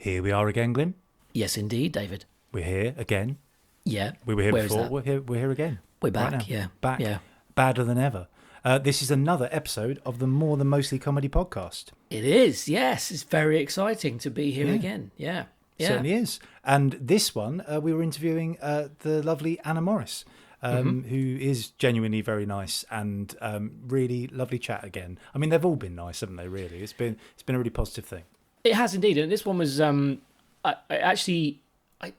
Here we are again, Glyn. Yes, indeed, David. We're here again. Yeah. We were here Where before. is that? We're here again. We're back, right now. yeah. Back. Yeah. Badder than ever. This is another episode of the More Than Mostly Comedy podcast. It is, yes. It's very exciting to be here again. Yeah. Certainly is. And this one, we were interviewing the lovely Anna Morris, who is genuinely very nice and really lovely chat again. I mean, they've all been nice, haven't they, really? It's been a really positive thing. It has indeed. And this one was it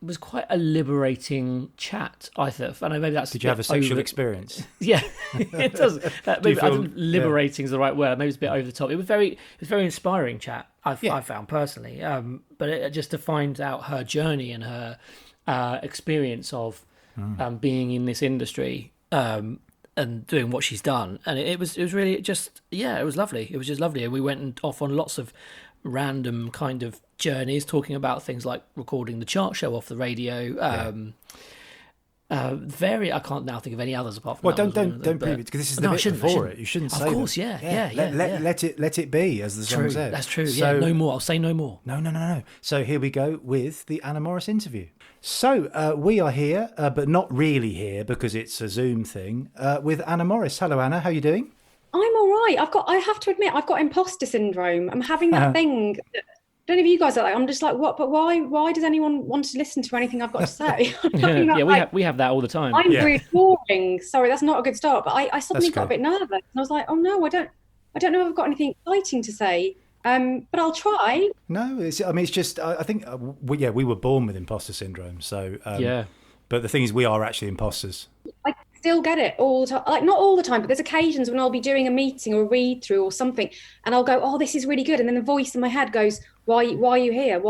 was quite a liberating chat, I thought. And maybe that's... Did you have a sexual experience? Yeah, it does. Maybe I don't liberating is the right word. Maybe it's a bit over the top. It was very inspiring chat, I found personally. But just to find out her journey and her experience of being in this industry and doing what she's done. And it was really just, it was lovely. It was just lovely. And we went off on lots of random kind of journeys, talking about things like recording the chart show off the radio. I can't now think of any others apart from. Well, don't prove it, because this is the bit before it. You shouldn't say. Of course, Let it be, as the song said. That's true. So, no more. I'll say no more. No. So here we go with the Anna Morris interview. So we are here, but not really here because it's a Zoom thing, with Anna Morris. Hello, Anna. How are you doing? I'm all right. I have to admit, I've got imposter syndrome. I'm having that thing. I don't know if you guys are like, I'm just like, what? But why does anyone want to listen to anything I've got to say? We have that all the time. I'm really boring. Sorry, that's not a good start. But I suddenly got a bit nervous. And I was like, oh no, I don't know if I've got anything exciting to say. But I'll try. No, it's just, I think, we were born with imposter syndrome. So, But the thing is, we are actually imposters. I still get it all the time, like not all the time, but there's occasions when I'll be doing a meeting or a read through or something, and I'll go, "Oh, this is really good," and then the voice in my head goes, "Why are you here?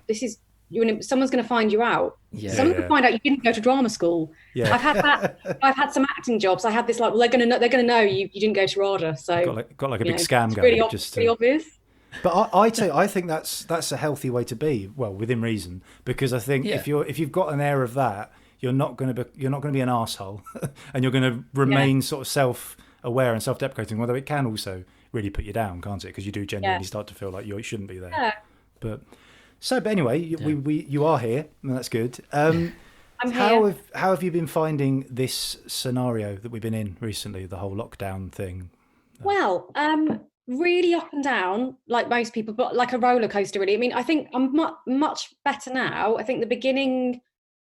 This is you? Someone's going to find you out. Someone's going to find out you didn't go to drama school." Yeah. I've had that. I've had some acting jobs. I had this well, they're going to know you didn't go to RADA, so got like a big scam going. Really, pretty obvious. But I think that's a healthy way to be. Well, within reason, because I think if you've got an air of that, you're not going to be an arsehole, and you're going to remain sort of self-aware and self-deprecating, although it can also really put you down, can't it? Because you do genuinely start to feel like you shouldn't be there. Yeah. But anyway, you are here, and that's good. I'm here. How have you been finding this scenario that we've been in recently, the whole lockdown thing? Well, really up and down, like most people, but like a roller coaster, really. I mean, I think I'm much better now. I think the beginning,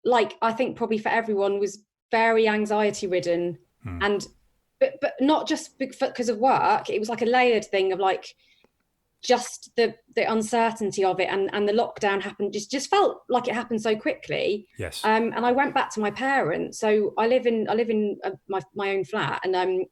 I think probably for everyone, was very anxiety ridden, but not just because of work. It was like a layered thing of like just the uncertainty of it, and the lockdown happened. Just felt like it happened so quickly. Yes. And I went back to my parents. So I live in my own flat, and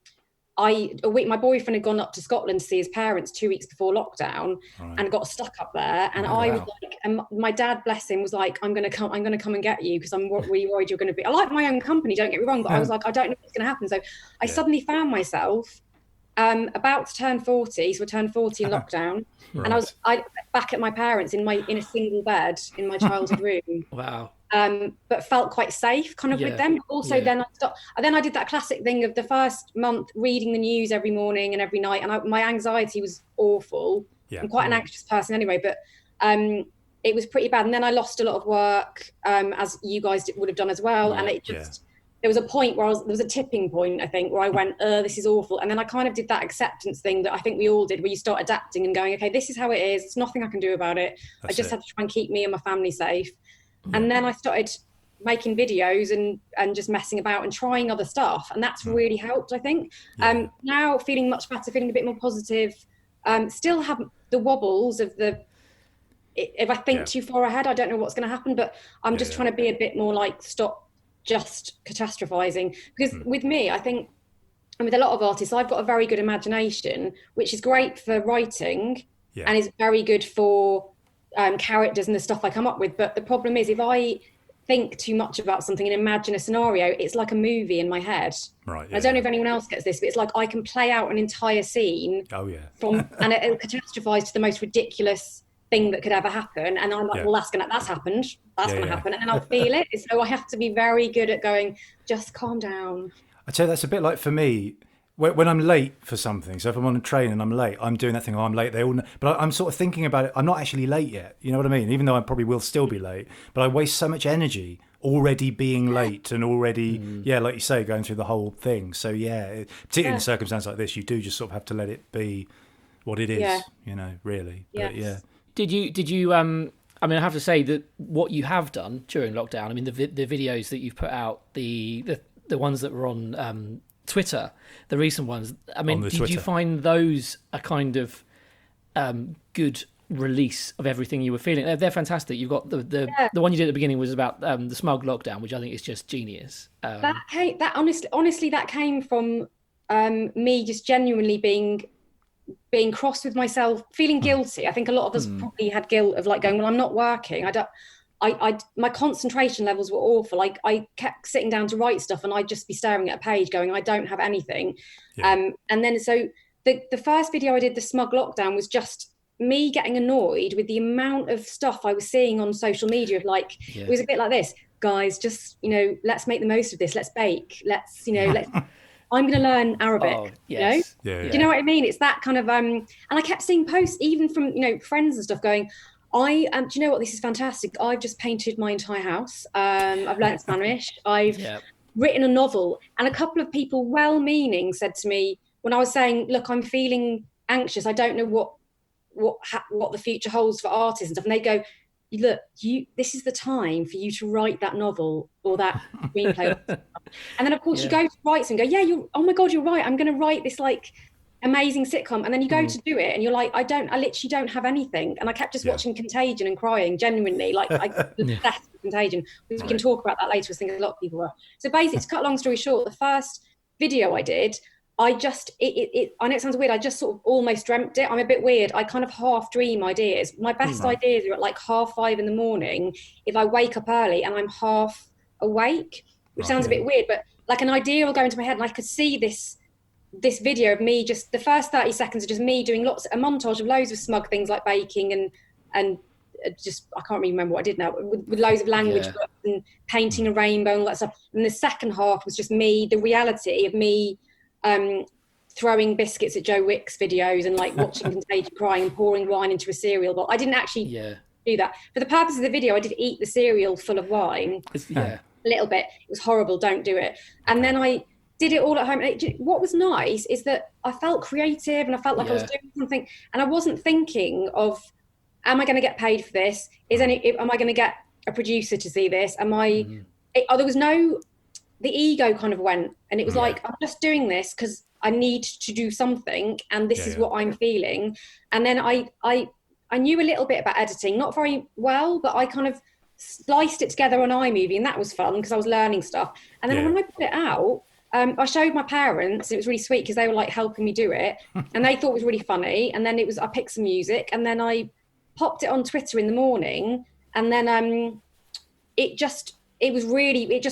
my boyfriend had gone up to Scotland to see his parents 2 weeks before lockdown, and got stuck up there. And I was like, and my dad, bless him, was like, I'm going to come and get you, because I'm really worried you're going to be. I like my own company, don't get me wrong, but I was like, I don't know what's going to happen. So I suddenly found myself about to turn 40. So I turned 40 in lockdown, and I was back at my parents in a single bed in my childhood room. Wow. But felt quite safe kind of with them. Also, then I did that classic thing of the first month reading the news every morning and every night, and my anxiety was awful. I'm quite an anxious person anyway, but it was pretty bad. And then I lost a lot of work, as you guys would have done as well. And it just there was a point where there was a tipping point, I think, where I went, this is awful. And then I kind of did that acceptance thing that I think we all did, where you start adapting and going, okay, this is how it is. There's nothing I can do about it. I just have to try and keep me and my family safe. And then I started making videos and just messing about and trying other stuff. And that's really helped, I think. Now feeling much better, feeling a bit more positive. Still have the wobbles of if I think too far ahead, I don't know what's going to happen. But I'm just trying to be a bit more like, stop just catastrophizing. Because with me, I think, and with a lot of artists, I've got a very good imagination, which is great for writing and is very good for characters and the stuff I come up with. But the problem is, if I think too much about something and imagine a scenario, it's like a movie in my head. Right. I don't know if anyone else gets this, but it's like I can play out an entire scene. And it'll catastrophize to the most ridiculous thing that could ever happen. And I'm like, well, that's happened. That's going to happen. And then I'll feel it. So I have to be very good at going, just calm down. I'd say that's a bit like, for me, when I'm late for something, so if I'm on a train and I'm late, I'm doing that thing, I'm late, they all know, but I'm sort of thinking about it, I'm not actually late yet, you know what I mean? Even though I probably will still be late, but I waste so much energy already being late and already, like you say, going through the whole thing. So particularly in a circumstance like this, you do just sort of have to let it be what it is, you know, really. Yes. But Did you I mean, I have to say that what you have done during lockdown, I mean, the videos that you've put out, the ones that were on Twitter, the recent ones, I mean, did you find those a kind of good release of everything you were feeling? They're fantastic. You've got the one you did at the beginning was about the smug lockdown, which I think is just genius. That honestly that came from me just genuinely being cross with myself, feeling guilty. I think a lot of us probably had guilt of like going, well, I'm not working. My concentration levels were awful. I kept sitting down to write stuff and I'd just be staring at a page going, I don't have anything. And then so the first video I did, the smug lockdown, was just me getting annoyed with the amount of stuff I was seeing on social media of like, it was a bit like this, guys, just, you know, let's make the most of this. Let's bake. Let's, you know, I'm going to learn Arabic, you know? Do you know what I mean? It's that kind of, and I kept seeing posts even from, you know, friends and stuff going, do you know what? This is fantastic. I've just painted my entire house. I've learnt Spanish. I've written a novel. And a couple of people, well-meaning, said to me when I was saying, look, I'm feeling anxious. I don't know what the future holds for artists and stuff. And they go, look, this is the time for you to write that novel or that screenplay. And then, of course, you go to write and go, oh my God, you're right. I'm going to write this like amazing sitcom. And then you go to do it and you're like, I literally don't have anything. And I kept just watching Contagion and crying genuinely, like obsessed with Contagion. We can talk about that later. I think a lot of people were. So basically, to cut a long story short, the first video I did, I know it sounds weird, I just sort of almost dreamt it. I'm a bit weird. I kind of half dream ideas. My best ideas are at like 5:30 in the morning if I wake up early and I'm half awake, which sounds a bit weird, but like an idea will go into my head and I could see this video of me, just the first 30 seconds of just me doing a montage of loads of smug things like baking and just, I can't really remember what I did now, with loads of language books and painting a rainbow and all that stuff. And the second half was just me, the reality of me throwing biscuits at Joe Wick's videos and like watching Contagion crying and pouring wine into a cereal bowl. I didn't actually do that. For the purpose of the video, I did eat the cereal full of wine. A little bit. It was horrible, don't do it. And then I did it all at home. What was nice is that I felt creative and I felt like I was doing something, and I wasn't thinking of, am I going to get paid for this? Am I going to get a producer to see this? There was no, the ego kind of went, and it was like, I'm just doing this because I need to do something, and this is what I'm feeling. And then I knew a little bit about editing, not very well, but I kind of spliced it together on iMovie, and that was fun because I was learning stuff. And then when I put it out, I showed my parents. It was really sweet because they were like helping me do it, and they thought it was really funny. And then I picked some music, and then I popped it on Twitter in the morning, and then it just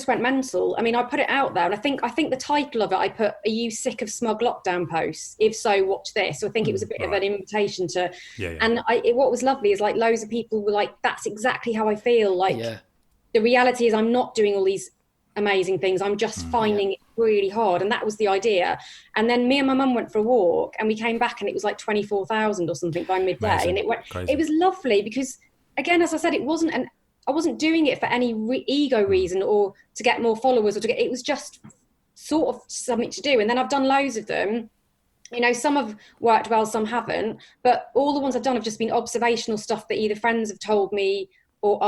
went mental. I mean, I put it out there, and I think the title of it, I put, "Are you sick of smug lockdown posts? If so, watch this." So I think it was a bit of an invitation to. And what was lovely is like loads of people were like, "That's exactly how I feel." Like the reality is, I'm not doing all these amazing things. I'm just finding it really hard, and that was the idea. And then me and my mum went for a walk, and we came back, and it was like 24,000 or something by midday. Amazing. And it was lovely because, again, as I said, I wasn't doing it for any ego reason or to get more followers it was just sort of something to do. And then I've done loads of them. You know, some have worked well, some haven't, but all the ones I've done have just been observational stuff that either friends have told me or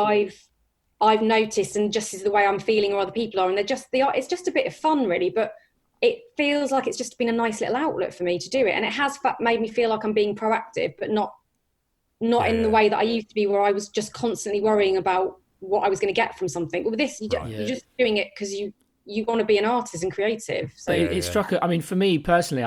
I've noticed, and just is the way I'm feeling or other people are. And it's just a bit of fun really, but it feels like it's just been a nice little outlet for me to do it. And it has made me feel like I'm being proactive, but not in the way that I used to be, where I was just constantly worrying about what I was going to get from something. But with this, you're just doing it because you want to be an artist and creative. So it struck. I mean, for me personally,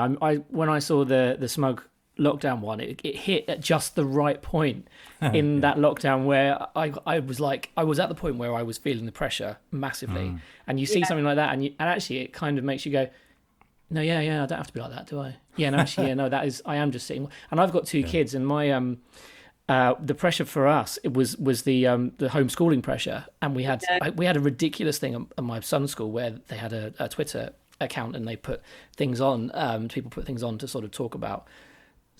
when I saw the smug lockdown one, it hit at just the right point in that lockdown where I was at the point where I was feeling the pressure massively. And you see something like that, and actually it kind of makes you go, no, I don't have to be like that, do I? Yeah, no, actually, that is, I am just sitting. And I've got two kids, and my the pressure for us, it was the homeschooling pressure, and we had a ridiculous thing at my son's school where they had a Twitter account, and they put things on. People put things on to sort of talk about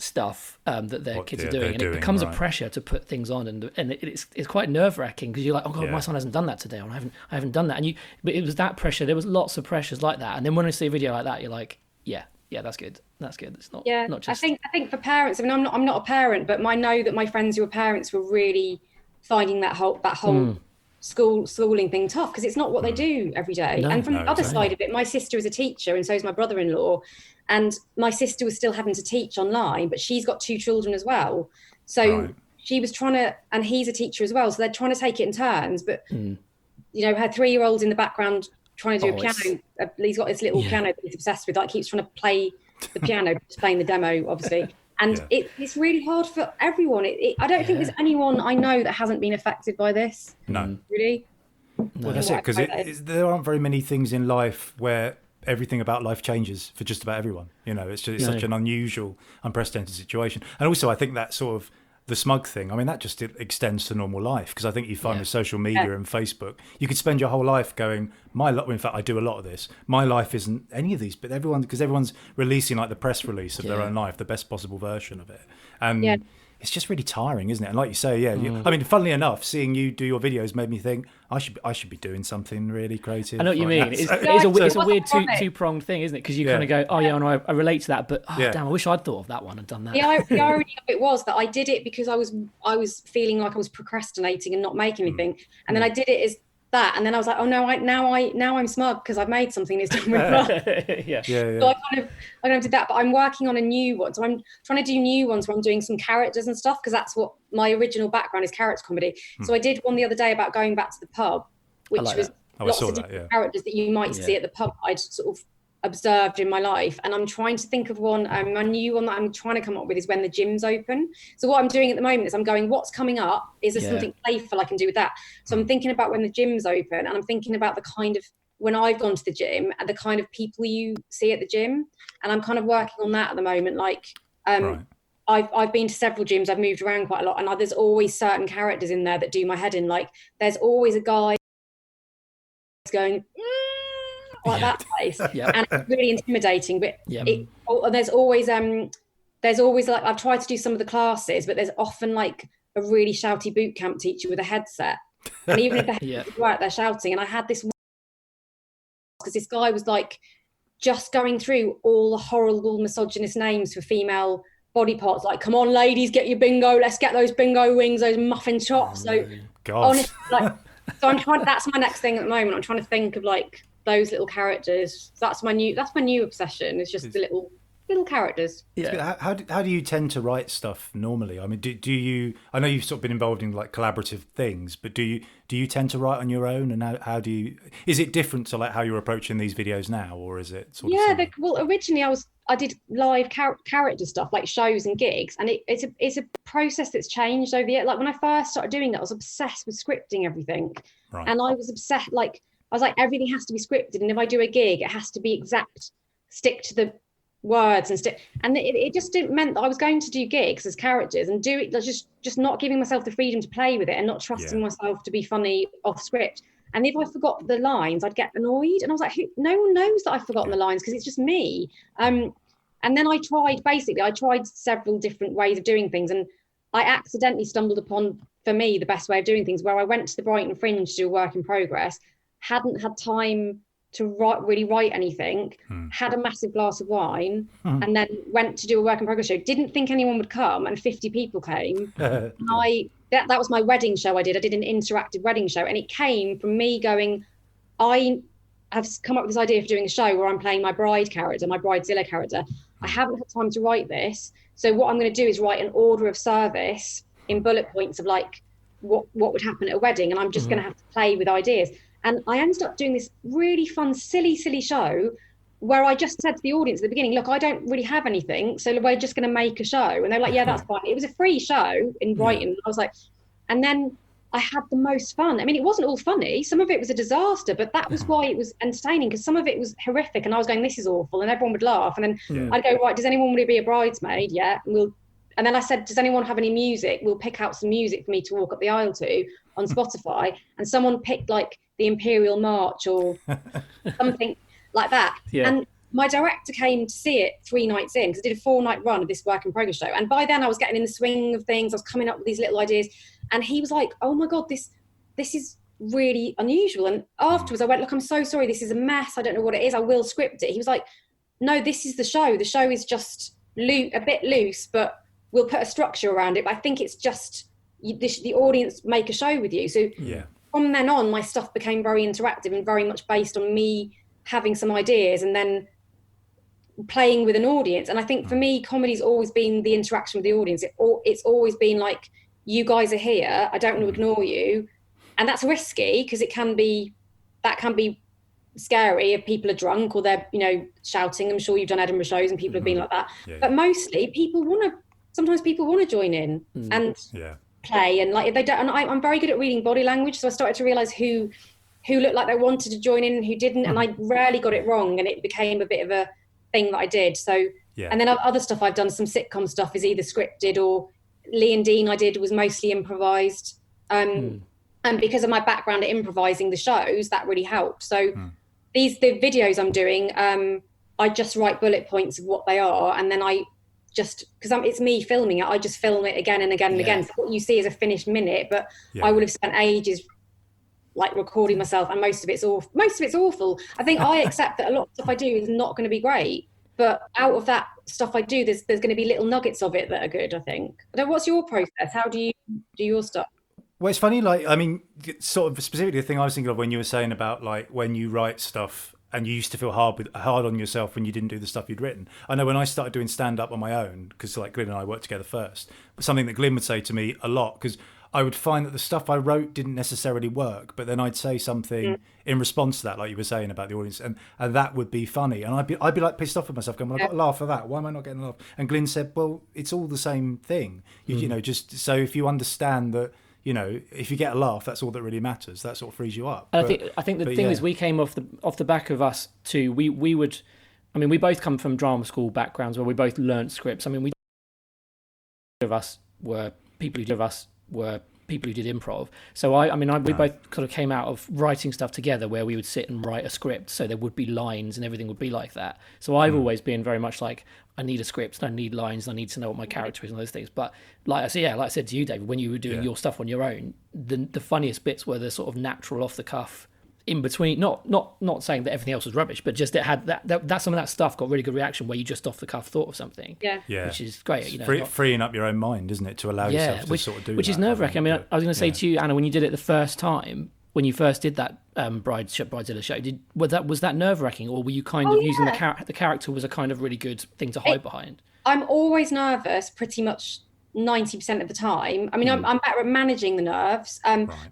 stuff that their kids are doing, and it becomes a pressure to put things on, and it's quite nerve-wracking, because you're like, oh god, my son hasn't done that today, or I haven't done that, but it was that pressure. There was lots of pressures like that, and then when I see a video like that, you're like, yeah, that's good. It's not just. I think for parents, I mean, I'm not a parent, but I know that my friends who are parents were really finding that whole schooling thing tough, because it's not what they do every day. And from the other side of it, my sister is a teacher, and so is my brother-in-law, and my sister was still having to teach online, but she's got 2 children as well, so she was trying to, and he's a teacher as well, so they're trying to take it in turns, but you know, her 3-year-old's in the background trying to do a piano. He's got this little piano that he's obsessed with, like keeps trying to play the piano, just playing the demo obviously, and it's really hard for everyone. I don't think there's anyone I know that hasn't been affected by this. No, really. Well, that's it, because there aren't very many things in life where everything about life changes for just about everyone. You know, it's such an unusual, unprecedented situation. And also I think that sort of the smug thing, I mean, that just extends to normal life, because I think you find with social media and Facebook, you could spend your whole life going, in fact I do a lot of this, my life isn't any of these, but everyone's releasing like the press release of their own life, the best possible version of it, and it's just really tiring, isn't it? And like you say, I mean, funnily enough, seeing you do your videos made me think I should be doing something really creative. I know what you mean. It's a weird two-pronged thing, isn't it? Because you kind of go, oh yeah, and I relate to that, but damn, I wish I'd thought of that one and done that. The irony of it was that I did it because I was feeling like I was procrastinating and not making anything, and then I did it as that, and then I was like, oh no, now I'm smug because I've made something that's done really well. So I kind of did that, but I'm working on a new one, so I'm trying to do new ones where I'm doing some characters and stuff, because that's what my original background is, character comedy. So I did one the other day about going back to the pub, which was lots of different characters that you might see at the pub I'd sort of observed in my life, and I'm trying to think of one. My new one that I'm trying to come up with is when the gym's open. So what I'm doing at the moment is I'm going, what's coming up? Is there something playful I can do with that? So I'm thinking about when the gym's open, and I'm thinking about the kind of, when I've gone to the gym and the kind of people you see at the gym, and I'm kind of working on that at the moment. Like I've been to several gyms, I've moved around quite a lot, and there's always certain characters in there that do my head in. Like there's always a guy going like that place, and it's really intimidating, but there's always like, I've tried to do some of the classes, but there's often like a really shouty boot camp teacher with a headset, and even if the headset work, they're shouting. And I had this, because this guy was like just going through all the horrible misogynist names for female body parts, like, come on ladies, get your bingo, let's get those bingo wings, those muffin chops. Honestly, like, so I'm trying, that's my next thing at the moment. I'm trying to think of like those little characters. That's my new obsession. It's just the little characters. How do you tend to write stuff normally? I mean, do you? I know you've sort of been involved in like collaborative things, but do you tend to write on your own? And how do you? Is it different to like how you're approaching these videos now, or is it sort of? Well, originally I did live character stuff like shows and gigs, and it's a process that's changed over the years. Like when I first started doing that, I was obsessed with scripting everything, and I was obsessed. Like I was like, everything has to be scripted, and if I do a gig, it has to be exact, stick to the words and it just meant that I was going to do gigs as characters and do it just not giving myself the freedom to play with it and not trusting myself to be funny off script. And if I forgot the lines, I'd get annoyed, and I was like, no one knows that I've forgotten the lines because it's just me. And then I tried several different ways of doing things, and I accidentally stumbled upon, for me, the best way of doing things, where I went to the Brighton Fringe to do a work in progress, hadn't had time to really write anything, had a massive glass of wine, and then went to do a work in progress show. Didn't think anyone would come, and 50 people came. That was my wedding show I did an interactive wedding show, and it came from me going, I have come up with this idea for doing a show where I'm playing my bride character, my bridezilla character. I haven't had time to write this, so what I'm going to do is write an order of service in bullet points of like what would happen at a wedding, and I'm just going to have to play with ideas. And I ended up doing this really fun, silly show where I just said to the audience at the beginning, look, I don't really have anything, so we're just going to make a show. And they were like, yeah, that's fine. It was a free show in Brighton. I was like, and then I had the most fun. I mean, it wasn't all funny. Some of it was a disaster, but that was why it was entertaining, because some of it was horrific. And I was going, this is awful. And everyone would laugh. And then I'd go, right, does anyone want to be a bridesmaid? Yeah. And then I said, does anyone have any music? We'll pick out some music for me to walk up the aisle to on Spotify. And someone picked like the Imperial March or something like that. Yeah. And my director came to see it 3 nights in, because I did a 4-night run of this work in progress show. And by then I was getting in the swing of things. I was coming up with these little ideas. And he was like, oh my God, this is really unusual. And afterwards I went, look, I'm so sorry. This is a mess. I don't know what it is. I will script it. He was like, no, this is the show. The show is just a bit loose, but we'll put a structure around it. But I think it's just the audience make a show with you. So from then on, my stuff became very interactive and very much based on me having some ideas and then playing with an audience. And I think for me, comedy's always been the interaction with the audience. It's always been like, you guys are here, I don't want to ignore you. And that's risky, because that can be scary if people are drunk or they're, shouting. I'm sure you've done Edinburgh shows and people have been like that. But mostly sometimes people want to join in and play. And like, if they don't, and I'm very good at reading body language. So I started to realize who looked like they wanted to join in and who didn't. And I rarely got it wrong. And it became a bit of a thing that I did. So, and then other stuff I've done, some sitcom stuff is either scripted, or Lee and Dean I did was mostly improvised. And because of my background at improvising the shows, that really helped. So the videos I'm doing, I just write bullet points of what they are. And then because it's me filming it, I just film it again and again and again. So what you see is a finished minute, but I would have spent ages like recording myself, and most of it's awful. I think I accept that a lot of stuff I do is not going to be great, but out of that stuff I do, there's going to be little nuggets of it that are good, I think. What's your process? How do you do your stuff? Well, it's funny, like, I mean, sort of specifically the thing I was thinking of when you were saying about like when you write stuff and you used to feel hard on yourself when you didn't do the stuff you'd written. I know when I started doing stand-up on my own, because like Glyn and I worked together first, but something that Glyn would say to me a lot, because I would find that the stuff I wrote didn't necessarily work, but then I'd say something in response to that, like you were saying about the audience, and that would be funny. And I'd be like pissed off at myself, going, well, I got a laugh for that. Why am I not getting a laugh? And Glyn said, well, it's all the same thing. You know, just so if you understand that, if you get a laugh, that's all that really matters. That sort of frees you up. I think the thing is, we came off the back of us too. We both come from drama school backgrounds where we both learnt scripts. I mean, we of us were people who did improv. So we both sort of came out of writing stuff together, where we would sit and write a script, so there would be lines and everything would be like that. So I've always been very much like, I need a script, I need lines, I need to know what my character is and those things. But like I said to you, David, when you were doing your stuff on your own, the funniest bits were the sort of natural, off the cuff in between. Not saying that everything else was rubbish, but just it had that some of that stuff got really good reaction where you just off the cuff thought of something. Which is great. Freeing up your own mind, isn't it, to allow yourself to sort of do that. Which is nerve-wracking. I mean, I was going to say to you, Anna, when you did it the first time, when you first did that Bridezilla show, was that nerve-wracking, or were you kind of using the character was a kind of really good thing to hide behind? I'm always nervous pretty much 90% of the time. I mean, I'm better at managing the nerves.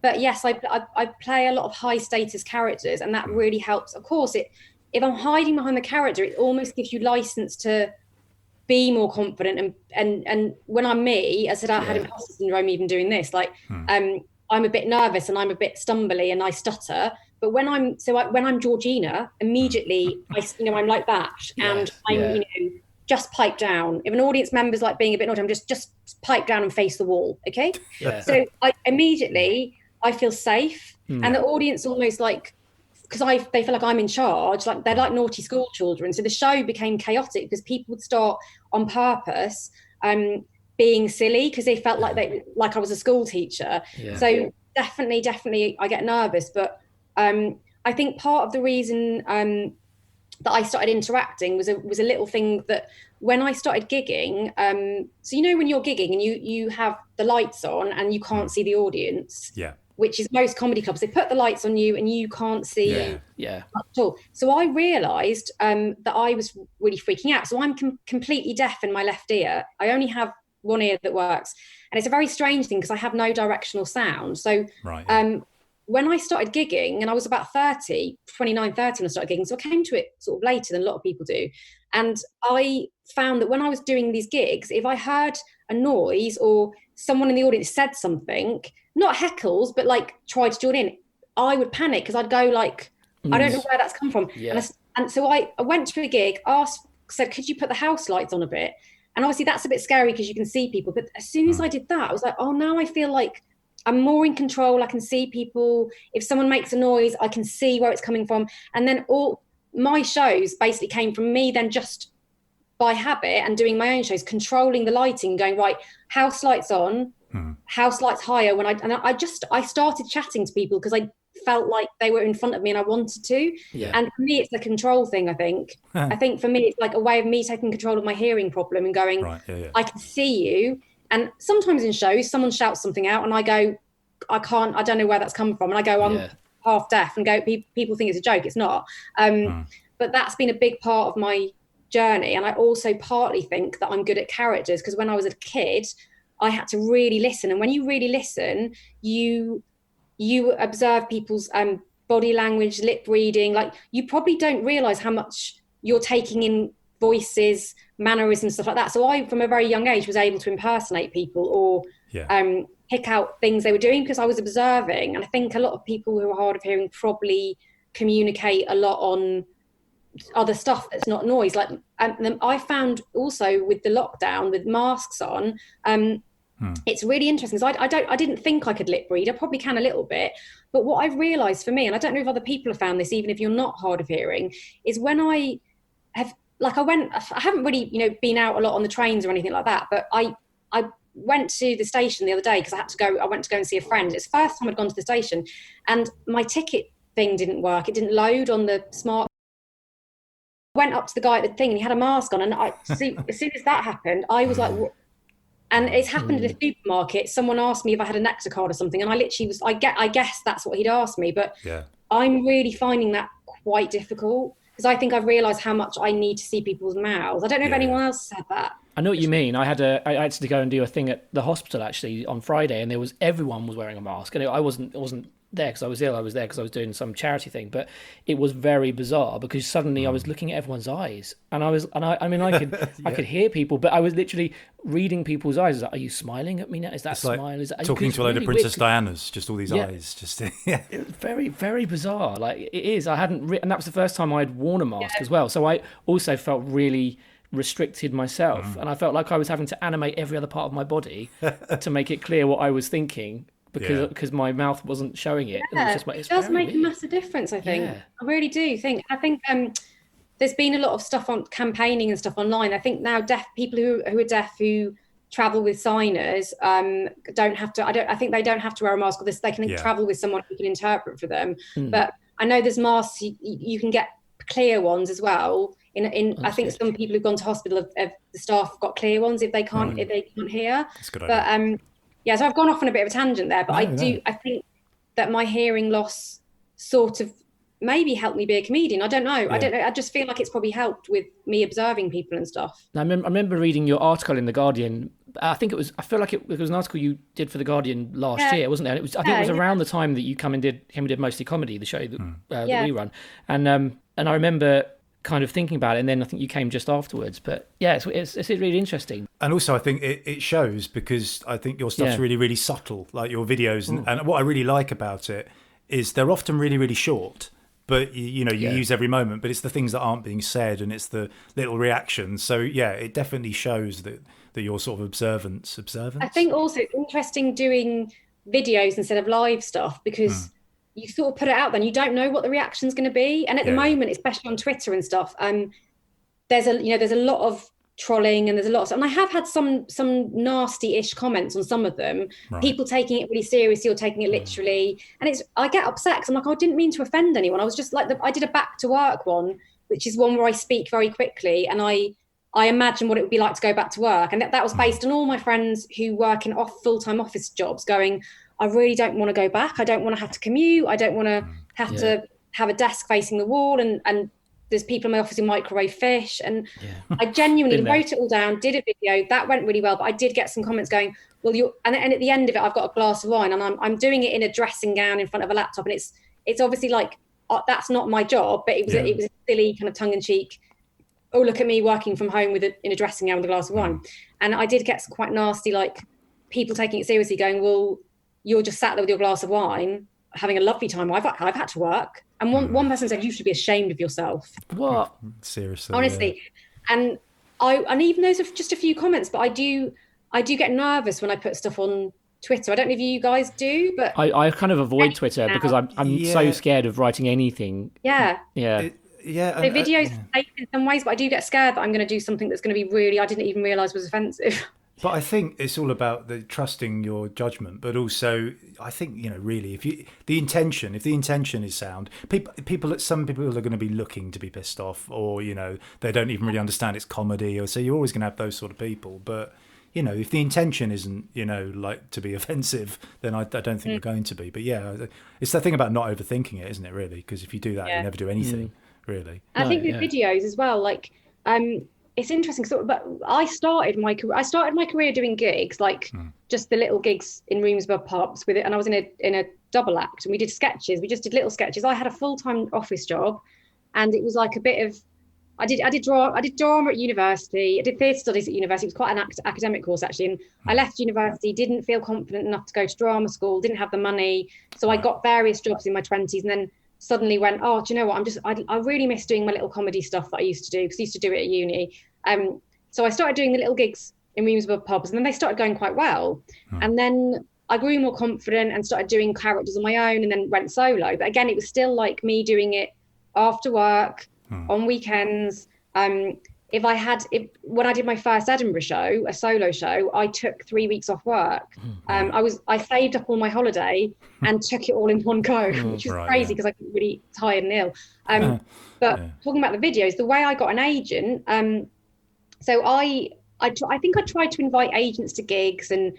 But yes, I play a lot of high status characters, and that really helps. Of course, if I'm hiding behind the character, it almost gives you license to be more confident. And when I'm me, as I said, I had imposter syndrome even doing this. Like, I'm a bit nervous and I'm a bit stumbly and I stutter. But when I'm Georgina, immediately I'm like that, and I'm just pipe down. If an audience member's like being a bit naughty, I'm just pipe down and face the wall, okay? Yeah. So I feel safe, and the audience almost like, because they feel like I'm in charge, like they're like naughty school children. So the show became chaotic because people would start on purpose being silly because they felt like I was a school teacher. Yeah. So definitely I get nervous, but I think part of the reason that I started interacting was a little thing that when I started gigging, so when you're gigging and you have the lights on and you can't see the audience, which is most comedy clubs, they put the lights on you and you can't see at all. So I realised that I was really freaking out. So I'm completely deaf in my left ear. I only have one ear that works, and it's a very strange thing because I have no directional sound. So when I started gigging, and I was about 29, 30 when I started gigging, so I came to it sort of later than a lot of people do. And I found that when I was doing these gigs, if I heard a noise or someone in the audience said something, not heckles, but like tried to join in, I would panic because I'd go like, I don't know where that's come from. Yeah. And so I went to a gig, said, could you put the house lights on a bit? And obviously that's a bit scary because you can see people. But as soon as I did that, I was like, oh, now I feel like I'm more in control. I can see people. If someone makes a noise, I can see where it's coming from. And then my shows basically came from me then just by habit and doing my own shows, controlling the lighting, going, right, house lights on, house lights higher. I started chatting to people because I felt like they were in front of me and I wanted to. Yeah. And for me, it's a control thing, I think. I think for me, it's like a way of me taking control of my hearing problem and going, I can see you. And sometimes in shows, someone shouts something out and I go, I don't know where that's come from. And I go, I'm half deaf, and go, people think it's a joke. It's not. But that's been a big part of my journey. And I also partly think that I'm good at characters, because when I was a kid, I had to really listen. And when you really listen, you observe people's body language, lip reading. Like, you probably don't realize how much you're taking in voices, mannerisms, stuff like that. So I, from a very young age, was able to impersonate people or pick out things they were doing because I was observing. And I think a lot of people who are hard of hearing probably communicate a lot on other stuff that's not noise. Like, I found also with the lockdown, with masks on, it's really interesting. So I didn't think I could lip read. I probably can a little bit, but what I've realised for me, and I don't know if other people have found this, even if you're not hard of hearing, is when I haven't really, been out a lot on the trains or anything like that, but I went to the station the other day because I went to go and see a friend. It's the first time I'd gone to the station, and my ticket thing didn't work. It didn't load on the smart. Went up to the guy at the thing and he had a mask on, and as soon as that happened, I was like, what? And it's happened at a supermarket. Someone asked me if I had a Nectar card or something, and I literally was, I guess that's what he'd asked me, but I'm really finding that quite difficult because I think I've realised how much I need to see people's mouths. I don't know if anyone else said that. I know what you mean. I had to go and do a thing at the hospital actually on Friday, and everyone was wearing a mask, and I wasn't there because I was ill. I was there because I was doing some charity thing, but it was very bizarre because suddenly I was looking at everyone's eyes, and I could hear people, but I was literally reading people's eyes. Like, are you smiling at me now? Is that a smile? Is that talking to a load of Princess Diana's? Just all these eyes. Just It was very, very bizarre. Like, it is. I hadn't, and that was the first time I'd worn a mask as well. So I also felt really restricted myself, and I felt like I was having to animate every other part of my body to make it clear what I was thinking. Because my mouth wasn't showing it. Yeah, it does make a massive difference, I think. Yeah. I really do think. I think there's been a lot of stuff on campaigning and stuff online. I think now people who are deaf who travel with signers don't have to. I think they don't have to wear a mask. Or they can travel with someone who can interpret for them. But I know there's masks you can get clear ones as well. I think some people who've gone to hospital the staff have got clear ones if they can't hear. That's a good idea. So I've gone off on a bit of a tangent there, but I think that my hearing loss sort of maybe helped me be a comedian. I don't know. Yeah. I don't know. I just feel like it's probably helped with me observing people and stuff. I remember reading your article in The Guardian. I feel like it was an article you did for The Guardian last year, wasn't it? And I think it was around the time that you came and did Mostly Comedy, the show that we run. And I remember kind of thinking about it, and then I think you came just afterwards. But it's really interesting. And also I think it shows because I think your stuff's really, really subtle, like your videos. And what I really like about it is they're often really, really short, but you use every moment, but it's the things that aren't being said and it's the little reactions. So it definitely shows that you're sort of observant. I think also it's interesting doing videos instead of live stuff because you sort of put it out there and you don't know what the reaction's going to be. And at the moment, especially on Twitter and stuff, there's a lot of trolling and there's a lot of, and I have had some nasty-ish comments on some of them, people taking it really seriously or taking it literally. And I get upset because I'm like, I didn't mean to offend anyone. I was just like, I did a back to work one, which is one where I speak very quickly. And I imagine what it would be like to go back to work. And that was based on all my friends who work in full-time office jobs going, I really don't want to go back. I don't want to have to commute. I don't want to have to have a desk facing the wall. And there's people in my office who microwave fish. And I genuinely wrote it all down, did a video. That went really well. But I did get some comments going, well, and at the end of it, I've got a glass of wine and I'm doing it in a dressing gown in front of a laptop. And it's obviously like, that's not my job, but it was a silly kind of tongue in cheek. Oh, look at me working from home in a dressing gown with a glass of wine. And I did get some quite nasty, like people taking it seriously going, well, you're just sat there with your glass of wine, having a lovely time. I've had to work. And one person said, you should be ashamed of yourself. What? Seriously. Honestly. Yeah. And even those are just a few comments, but I do get nervous when I put stuff on Twitter. I don't know if you guys do, but I kind of avoid Twitter because I'm so scared of writing anything. Yeah. Yeah. Yeah. The video's safe in some ways, but I do get scared that I'm going to do something that's going to be really, I didn't even realise was offensive. But I think it's all about trusting your judgment, but also I think, really, if the intention is sound, some people are going to be looking to be pissed off, or they don't even really understand it's comedy, or so you're always going to have those sort of people. But if the intention isn't like to be offensive, then I don't think you're going to be. But yeah, it's the thing about not overthinking it, isn't it? Really, because if you do that, you never do anything really. I think with videos as well, like it's interesting. But I started my career doing gigs, like just the little gigs in rooms above pubs with it, and I was in a double act, and we did sketches. We just did little sketches. I had a full-time office job, and it was like a bit of. I did drama at university. I did theatre studies at university. It was quite an academic course actually. And I left university, didn't feel confident enough to go to drama school, didn't have the money, so I got various jobs in my 20s, and then suddenly went, oh, do you know what? I really miss doing my little comedy stuff that I used to do, because I used to do it at uni. So I started doing the little gigs in rooms above pubs, and then they started going quite well. And then I grew more confident and started doing characters on my own, and then went solo. But again, it was still like me doing it after work, on weekends. When I did my first Edinburgh show, a solo show, I took 3 weeks off work. I saved up all my holiday and took it all in one go, which was crazy because I got really tired and ill. Talking about the videos, the way I got an agent, so I think I tried to invite agents to gigs, and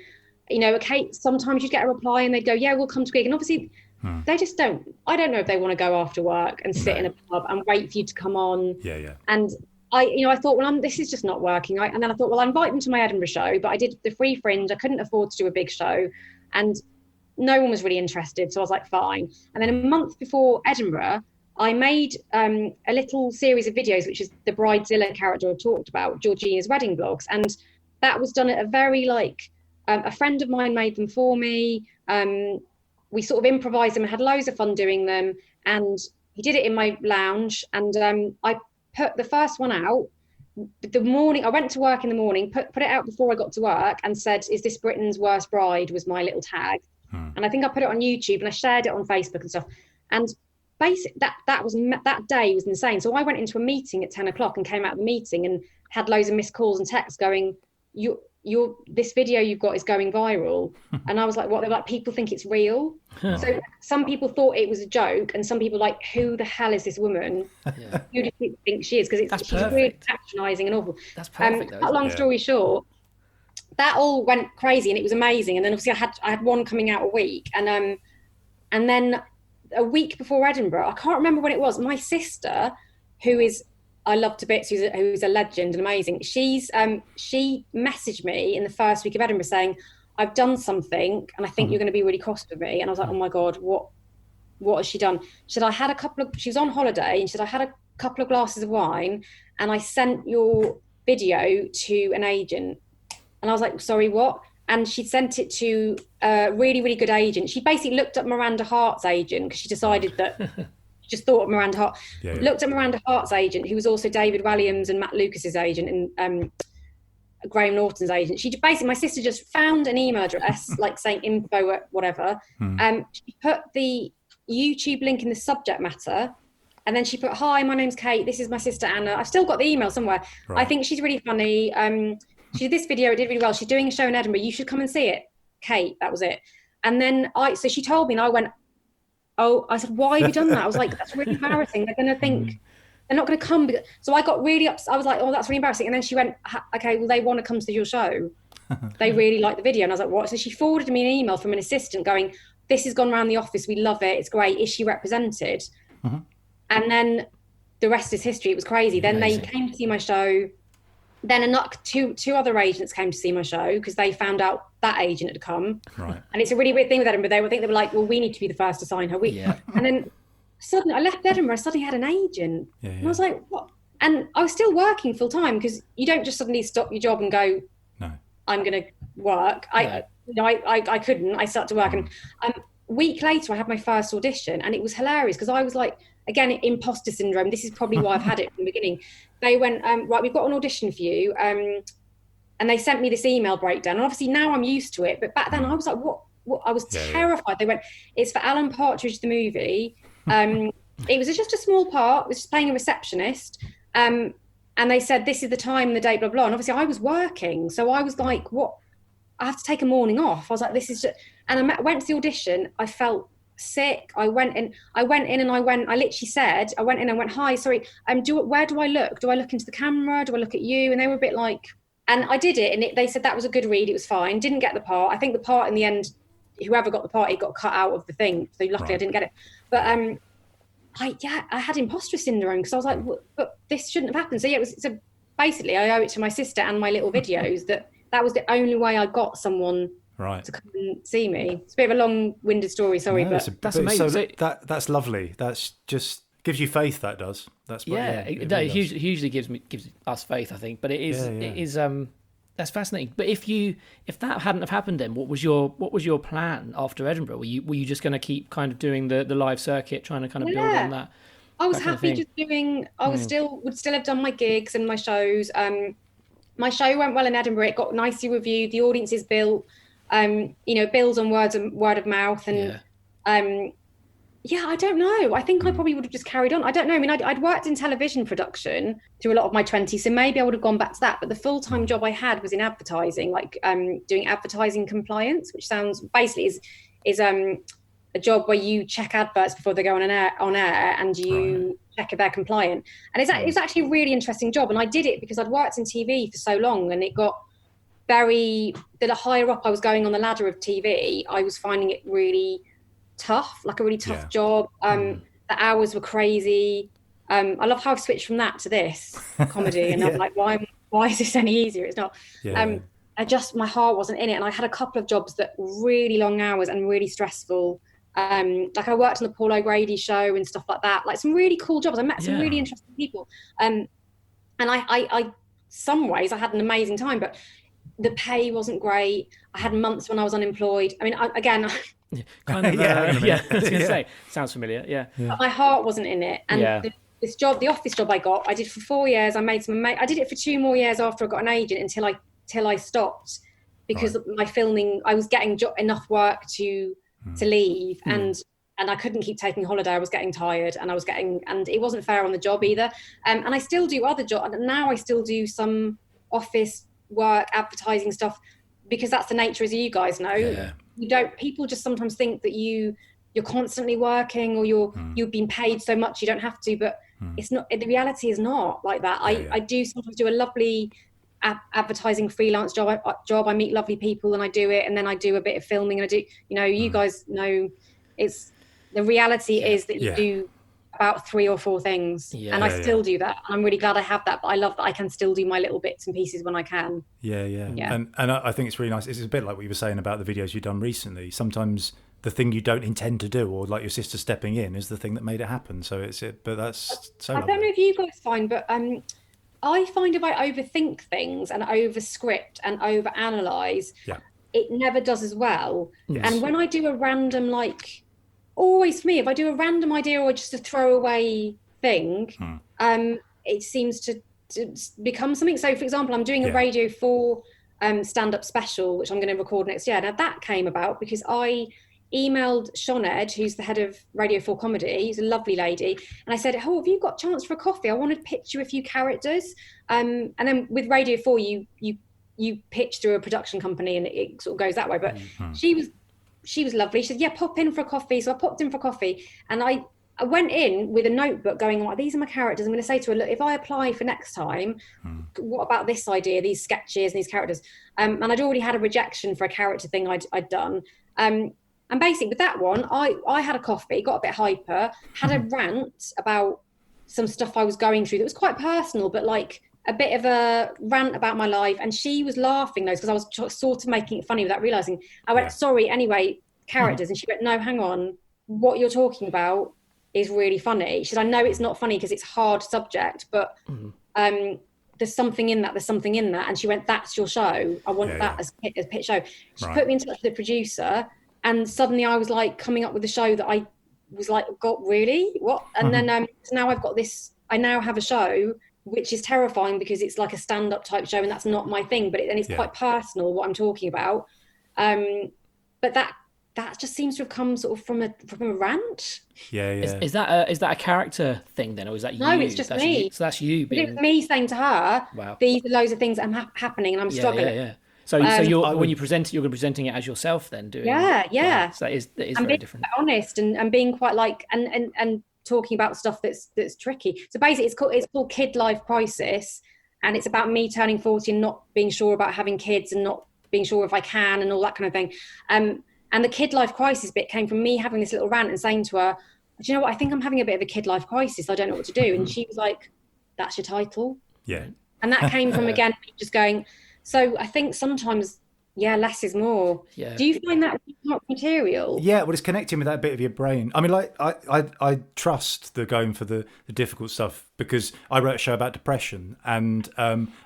okay, sometimes you get a reply and they go, yeah, we'll come to a gig, and obviously they just don't. I don't know if they want to go after work and sit in a pub and wait for you to come on. And I thought, well, this is just not working. And then I thought, well, I'll invite them to my Edinburgh show, but I did the free Fringe. I couldn't afford to do a big show, and no one was really interested. So I was like, fine. And then a month before Edinburgh, I made a little series of videos, which is the Bridezilla character I talked about, Georgina's wedding vlogs. And that was done at a very a friend of mine made them for me. We sort of improvised them and had loads of fun doing them. And he did it in my lounge. And I put the first one out the morning. I went to work in the morning, put it out before I got to work, and said, is this Britain's worst bride, was my little tag. And I think I put it on YouTube, and I shared it on Facebook and stuff. And basically that day was insane. So I went into a meeting at 10 o'clock and came out of the meeting and had loads of missed calls and texts going, this video you've got is going viral. And I was like, what? They're like, people think it's real. So some people thought it was a joke, and some people like, who the hell is this woman? Who do you think she is? Because she's really patronising and awful. That's perfect. Long story short, that all went crazy, and it was amazing. And then obviously I had one coming out a week, and then a week before Edinburgh, I can't remember when it was, my sister, who is I love to bits, who's a legend and amazing. She messaged me in the first week of Edinburgh saying, I've done something and I think you're going to be really cross with me. And I was like, oh my God, what has she done? She said, she was on holiday, and she said, I had a couple of glasses of wine and I sent your video to an agent. And I was like, sorry, what? And she sent it to a really, really good agent. She basically looked up Miranda Hart's agent, because she decided that just thought of Miranda Hart. Looked at Miranda Hart's agent, who was also David Walliams and Matt Lucas's agent, and Graham Norton's agent. She basically, my sister just found an email address, like saying info at whatever. She put the YouTube link in the subject matter, and then she put, hi, my name's Kate, this is my sister Anna. I've still got the email somewhere. I think she's really funny. She did this video, it did really well. She's doing a show in Edinburgh. You should come and see it. Kate, that was it. And then so she told me, and I went, oh, I said, why have you done that? I was like, that's really embarrassing. They're going to think, they're not going to come. So I got really upset. I was like, oh, that's really embarrassing. And then she went, okay, well, they want to come to your show. They really like the video. And I was like, what? So she forwarded me an email from an assistant going, this has gone around the office. We love it. It's great. Is she represented? And then the rest is history. It was crazy. Then they came to see my show. Then two other agents came to see my show, because they found out that agent had come. Right. And it's a really weird thing with Edinburgh. They were like, well, we need to be the first to sign her. And then suddenly I left Edinburgh, I suddenly had an agent. And I was like, what? And I was still working full time, because you don't just suddenly stop your job and go, no, I'm going to work. I couldn't. I started to work. And a week later, I had my first audition, and it was hilarious, because I was like, again, imposter syndrome. This is probably why I've had it from the beginning. They went, right, we've got an audition for you. And they sent me this email breakdown. And obviously now I'm used to it. But back then I was like, what? I was terrified. They went, it's for Alan Partridge, the movie. It was just a small part. It was just playing a receptionist. And they said, this is the time, the date, blah, blah. And obviously I was working. So I was like, what? I have to take a morning off. I was like, this is just... And I went to the audition. I felt sick. I went in and I literally said, I went in and went, hi, sorry, where do I look? Do I look into the camera? Do I look at you? And they were a bit like... And I did it. And they said that was a good read. It was fine. Didn't get the part. I think the part in the end, whoever got the part, it got cut out of the thing. So luckily I didn't get it. But I had imposter syndrome because I was like, but this shouldn't have happened. So yeah, so basically I owe it to my sister and my little videos that was the only way I got someone to come and see me. It's a bit of a long-winded story, sorry, but that's amazing. So that's lovely. That's just gives you faith. That does. That's it hugely gives us faith, I think. But it is that's fascinating. But if that hadn't have happened, then what was your plan after Edinburgh? Were you just going to keep kind of doing the live circuit, trying to kind of build on that? I was happy just doing. I was would still have done my gigs and my shows. My show went well in Edinburgh. It got nicely reviewed. The audience is built. Builds on word of mouth, and I don't know. I think I probably would have just carried on. I don't know. I mean, I'd worked in television production through a lot of my 20s, so maybe I would have gone back to that. But the full-time job I had was in advertising, like doing advertising compliance, which sounds basically is a job where you check adverts before they go on air, and you check if they're compliant. And it's actually a really interesting job. And I did it because I'd worked in TV for so long, and it got the higher up I was going on the ladder of TV, I was finding it really tough, like a really tough job. The hours were crazy. I love how I've switched from that to this comedy, and I'm like, why is this any easier? It's not. My heart wasn't in it, and I had a couple of jobs that were really long hours and really stressful. Like I worked on the Paul O'Grady show and stuff like that, like some really cool jobs. I met some really interesting people, and I some ways I had an amazing time, but the pay wasn't great. I had months when I was unemployed. I mean, I was going to say, sounds familiar. But my heart wasn't in it. And this job, the office job I got, I did for 4 years. I did it for 2 more years after I got an agent until I stopped, because my filming, I was getting enough work to leave, and I couldn't keep taking holiday. I was getting tired, and and it wasn't fair on the job either. And I still do other jobs. Now I still do some office work, advertising stuff, because that's the nature, as you guys know. People just sometimes think that you're constantly working, or you've been paid so much you don't have to, but it's not. The reality is not like that. I do sometimes do a lovely advertising freelance job. I meet lovely people and I do it, and then I do a bit of filming, and I do, you guys know, it's the reality is that you do about 3 or 4 things, and I still do that. I'm really glad I have that, but I love that I can still do my little bits and pieces when I can. And I think it's really nice. It's a bit like what you were saying about the videos you've done recently. Sometimes the thing you don't intend to do, or like your sister stepping in, is the thing that made it happen. So but that's so I don't know if you guys find, but I find if I overthink things and over script and over analyze, it never does as well. And when I do a random, always for me, if I do a random idea or just a throwaway thing, it seems to become something. So, for example, I'm doing a Radio 4 stand-up special, which I'm going to record next year. Now, that came about because I emailed Sinead, who's the head of Radio 4 Comedy. She's a lovely lady. And I said, have you got a chance for a coffee? I want to pitch you a few characters. And then with Radio 4, you pitch through a production company, and it sort of goes that way. But she was lovely. She said, pop in for a coffee. So I popped in for coffee, and I went in with a notebook going, these are my characters. I'm going to say to her, look, if I apply for next time, what about this idea, these sketches and these characters? And I'd already had a rejection for a character thing I'd done. And basically with that one, I had a coffee, got a bit hyper, had a rant about some stuff I was going through that was quite personal, but like a bit of a rant about my life. And she was laughing those because I was sort of making it funny without realising. I went, sorry, anyway, characters. And she went, no, hang on. What you're talking about is really funny. She said, I know it's not funny because it's hard subject, but there's something in that. And she went, that's your show. I want that as a pitch show. She put me in touch with the producer, and suddenly I was like coming up with a show that I was like, God, really? What? And then so now I've got this, I now have a show, which is terrifying because it's like a stand-up type show, and that's not my thing, but it's quite personal what I'm talking about. But that just seems to have come sort of from a rant. Yeah. Is that a character thing then, or is that you? No, it's just me. So that's you being. It was me saying to her, wow, these are loads of things that are happening and I'm struggling. Yeah. So when you present it, you're going to be presenting it as yourself then, doing. Yeah. Wow. So that is very different. Honest and being quite like and talking about stuff that's tricky. So basically, it's called Kid Life Crisis, and it's about me turning 40 and not being sure about having kids and not being sure if I can and all that kind of thing. And the kid life crisis bit came from me having this little rant and saying to her, do you know what? I think I'm having a bit of a kid life crisis. I don't know what to do. And she was like, that's your title. Yeah. And that came from, again, just going, so I think sometimes, less is more. Yeah. Do you find that material? Yeah, well, it's connecting with that bit of your brain. I mean, like, I trust the going for the difficult stuff because I wrote a show about depression and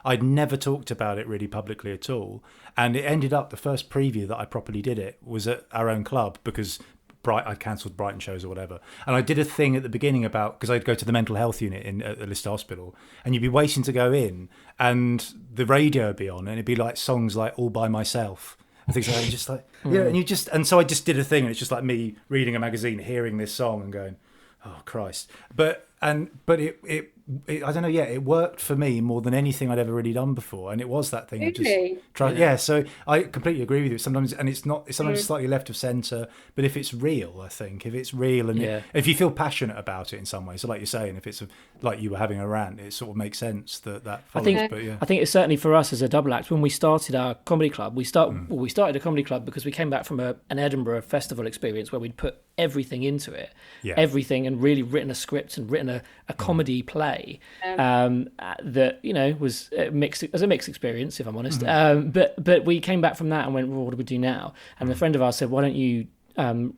I'd never talked about it really publicly at all. And it ended up, the first preview that I properly did it was at our own club because I cancelled Brighton shows or whatever. And I did a thing at the beginning about, because I'd go to the mental health unit at the Lister Hospital and you'd be waiting to go in and the radio would be on and it'd be like songs like All By Myself and things like that. And just like, and so I just did a thing and it's just like me reading a magazine, hearing this song and going, oh Christ. But it I don't know, it worked for me more than anything I'd ever really done before, and it was that thing. Really? I just tried. So I completely agree with you. Sometimes, and it's sometimes slightly left of centre, but if it's real, I think if it's real and if you feel passionate about it in some way, so like you're saying, if it's like you were having a rant, it sort of makes sense that follows. I think it's certainly for us as a double act when we started our comedy club. We started a comedy club because we came back from an Edinburgh festival experience where we'd put everything into it, everything, and really written a script and written a comedy play that was a mixed experience, if I'm honest. But we came back from that and went, well, what do we do now? And a friend of ours said, why don't you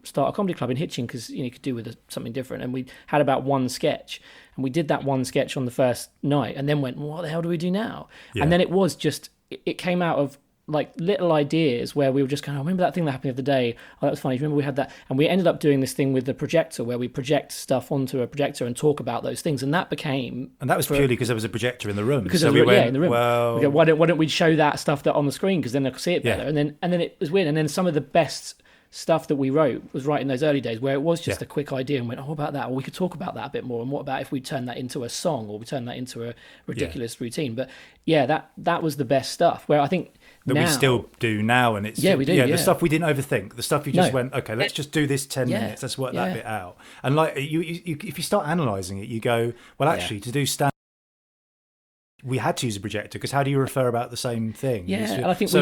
start a comedy club in Hitchin because you could do with something different. And we had about one sketch, and we did that one sketch on the first night, and then went, well, what the hell do we do now? And then it was just it came out of like little ideas where we were just kind of, remember that thing that happened the other day? Oh, that was funny. Remember we had that? And we ended up doing this thing with the projector where we project stuff onto a projector and talk about those things. And that became... And that was purely because there was a projector in the room. Because so we went, in the room. Well... We go, why don't we show that stuff that on the screen because then they could see it better. And then it was weird. And then some of the best stuff that we wrote was right in those early days where it was just a quick idea and went, oh, what about that? Or we could talk about that a bit more. And what about if we turn that into a song or we turn that into a ridiculous routine? But that was the best stuff where I think... That we still do now, and it's we do. The stuff we didn't overthink, the stuff you just went, okay, let's just do this 10 minutes, let's work that bit out. And like you, if you start analysing it, you go, well, actually, to do stand, we had to use a projector because how do you refer about the same thing? And I think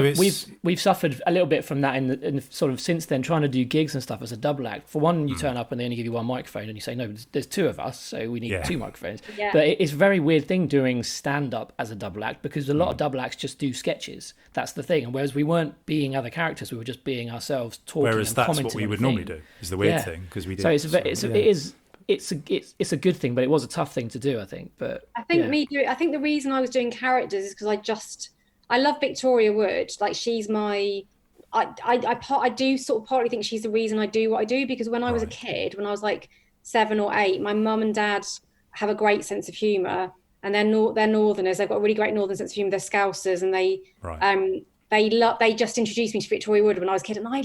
we've suffered a little bit from that in the sort of since then trying to do gigs and stuff as a double act. For one, you turn up and they only give you one microphone and you say, no, there's two of us, so we need two microphones. But it's a very weird thing doing stand up as a double act because a lot of double acts just do sketches. That's the thing. And whereas we weren't being other characters, we were just being ourselves talking. Whereas that's what we would normally do. Is the weird thing because we did. So it's a good thing, but it was a tough thing to do, I think. But I think I think the reason I was doing characters is because I love Victoria Wood. Like she's my, I do sort of partly think she's the reason I do what I do because when I was a kid, when I was like 7 or 8, my mum and dad have a great sense of humour, and they're Northerners. They've got a really great Northern sense of humour. They're Scousers, and they just introduced me to Victoria Wood when I was a kid, and I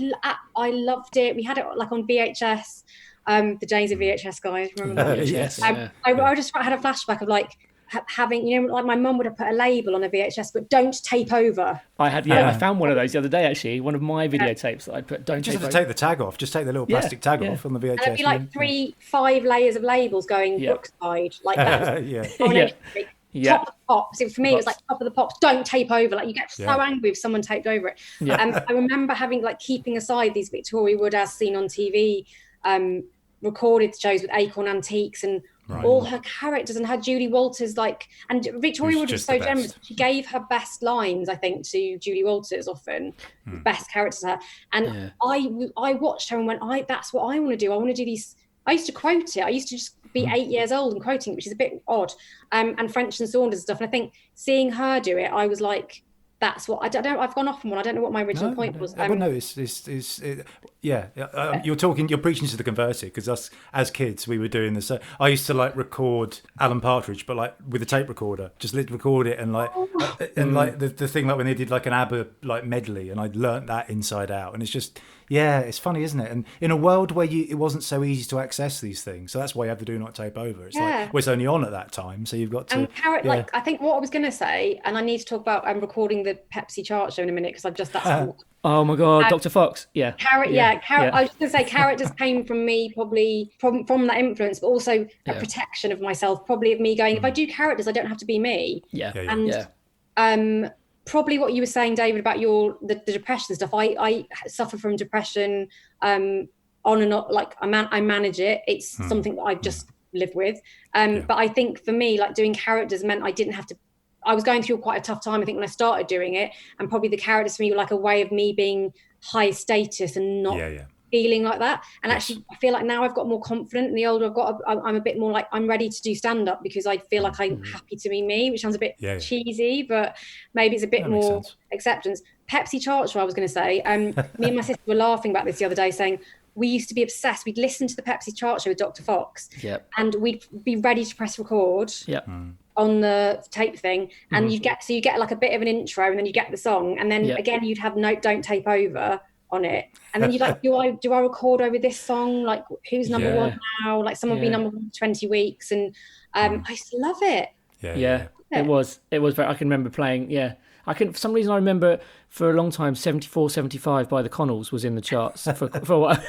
loved it. We had it like on VHS. The days of VHS, guys, remember that? Yes. I just had a flashback of like having, like my mum would have put a label on a VHS, but don't tape over. I found one of those the other day, actually, one of my videotapes that I put, don't just tape have to take the tag off, just take the little plastic tag off on the VHS. And it'd be like 3-5 layers of labels going Brookside, like that. Top of the pops. For me, it was like top of the pops. Don't tape over. Like you get so angry if someone taped over it. I remember having keeping aside these Victoria Wood as seen on TV, recorded shows with Acorn Antiques and all her characters and her Julie Walters and Victoria Wood was so generous. She gave her best lines, I think, to Julie Walters often, best characters to her. And I watched her and went, that's what I want to do. I want to do these. I used to quote it. I used to just be 8 years old and quoting it, which is a bit odd. And French and Saunders and stuff. And I think seeing her do it, I was like, that's what I don't know. I've gone off on one. I don't know what my original point was. You're preaching to the converted because us as kids, we were doing this. I used to record Alan Partridge, but with a tape recorder, just record it and the thing when they did an ABBA medley, and I'd learnt that inside out. And it's just, Yeah, it's funny, isn't it? And in a world where it wasn't so easy to access these things, so that's why you have the do not tape over. It's like, well, it's only on at that time, so you've got to. Like, I think what I was going to say, and I need to talk about. I'm recording the Pepsi chart show in a minute because I've just Oh my God, Dr. Fox. Yeah. Carrot. I was going to say carrot just came from me, probably from that influence, but also a protection of myself, probably of me going, if I do characters, I don't have to be me. Yeah. And probably what you were saying, David, about the depression stuff. I suffer from depression on and off. Like I manage it. It's something that I just live with. But I think for me, like doing characters meant I didn't have to. I was going through quite a tough time, I think, when I started doing it, and probably the characters for me were like a way of me being high status and not feeling like that. And actually, I feel like now I've got more confident, and the older I've got, I'm a bit more like I'm ready to do stand up because I feel like I'm happy to be me, which sounds a bit cheesy, but maybe it's a bit more acceptance. Pepsi chart show, I was going to say. Me and my sister were laughing about this the other day, saying we used to be obsessed. We'd listen to the Pepsi chart show with Dr. Fox, and we'd be ready to press record. On the tape thing, and you get like a bit of an intro, and then you get the song, and then again you'd have note don't tape over on it, and then you'd like do I record over this song, like who's number one now, like someone be number one for 20 weeks, and I used to love it. It was very, I can remember playing for some reason I remember for a long time 74, 75 by the Connells was in the charts for a while.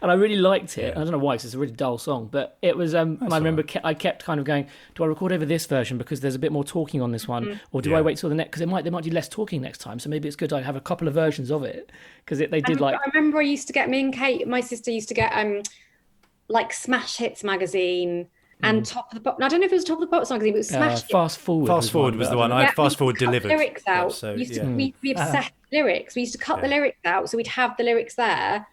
And I really liked it. I don't know why, because it's a really dull song, but it was and I remember I kept kind of going, do I record over this version because there's a bit more talking on this one, or do I wait till the next, because they might do less talking next time, so maybe it's good I have a couple of versions of it, because they did I remember I used to get, me and Kate, my sister, used to get like Smash Hits magazine. And Top of the Pops. I don't know if it was Top of the Pops magazine, but it was Smash. Fast Forward. Fast Forward was the one. I had Fast Forward delivered. Lyrics out. We'd be obsessed with lyrics. We used to cut the lyrics out, so we'd have the lyrics there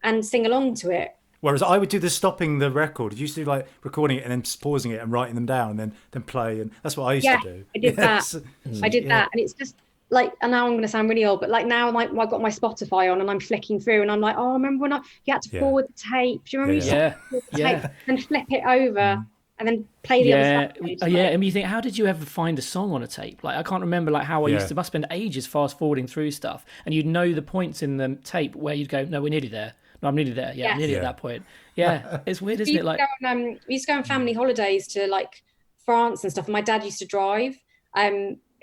and sing along to it. Whereas I would do the stopping the record. You used to do like recording it and then pausing it and writing them down and then play. And that's what I used to do. I did that. I did that. And it's just like, and now I'm going to sound really old, but like now I've got my Spotify on and I'm flicking through and I'm like, oh, remember when you had to forward the tape? Do you remember you used to forward the tape and flip it over? And then play the other stuff. And you think, how did you ever find a song on a tape? Like, I can't remember like how I used to. Must spend ages fast forwarding through stuff, and you'd know the points in the tape where you'd go, no, we're nearly there. No, I'm nearly there. I'm nearly at that point. Yeah, it's weird, isn't it? Like, we used to go on family holidays to like France and stuff. And my dad used to drive.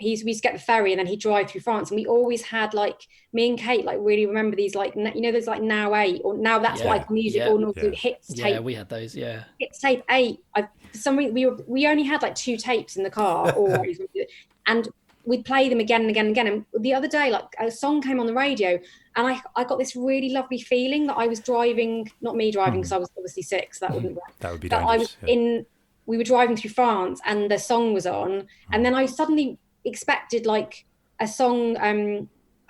We used to get the ferry and then he'd drive through France, and we always had, like, me and Kate like really remember these, like, you know, there's like Now 8 or Now That's What I Call Music or Hits tape. Yeah, we had those. Yeah, Hits tape 8. For some reason we only had like 2 tapes in the car, always, and we'd play them again and again and again. And the other day, like, a song came on the radio, and I got this really lovely feeling that I was driving, not me driving because I was obviously 6, that wouldn't work. That would be dangerous. We were driving through France and the song was on, and then I suddenly expected like a song, I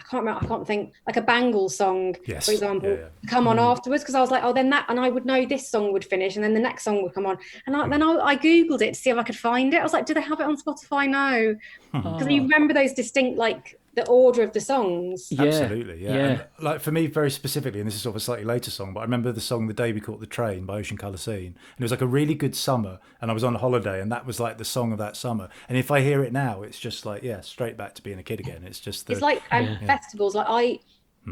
can't think, like a Bangles song, for example, to come on afterwards, because I was like, oh, then that, and I would know this song would finish and then the next song would come on, and then I googled it to see if I could find it. I was like, do they have it on Spotify? No, because you remember those distinct, like, the order of the songs. Absolutely. And, like, for me, very specifically, and this is sort of a slightly later song, but I remember the song The Day We Caught the Train by Ocean Colour Scene, and it was like a really good summer, and I was on a holiday, and that was like the song of that summer. And if I hear it now, it's just like, straight back to being a kid again. It's just it's like festivals. Like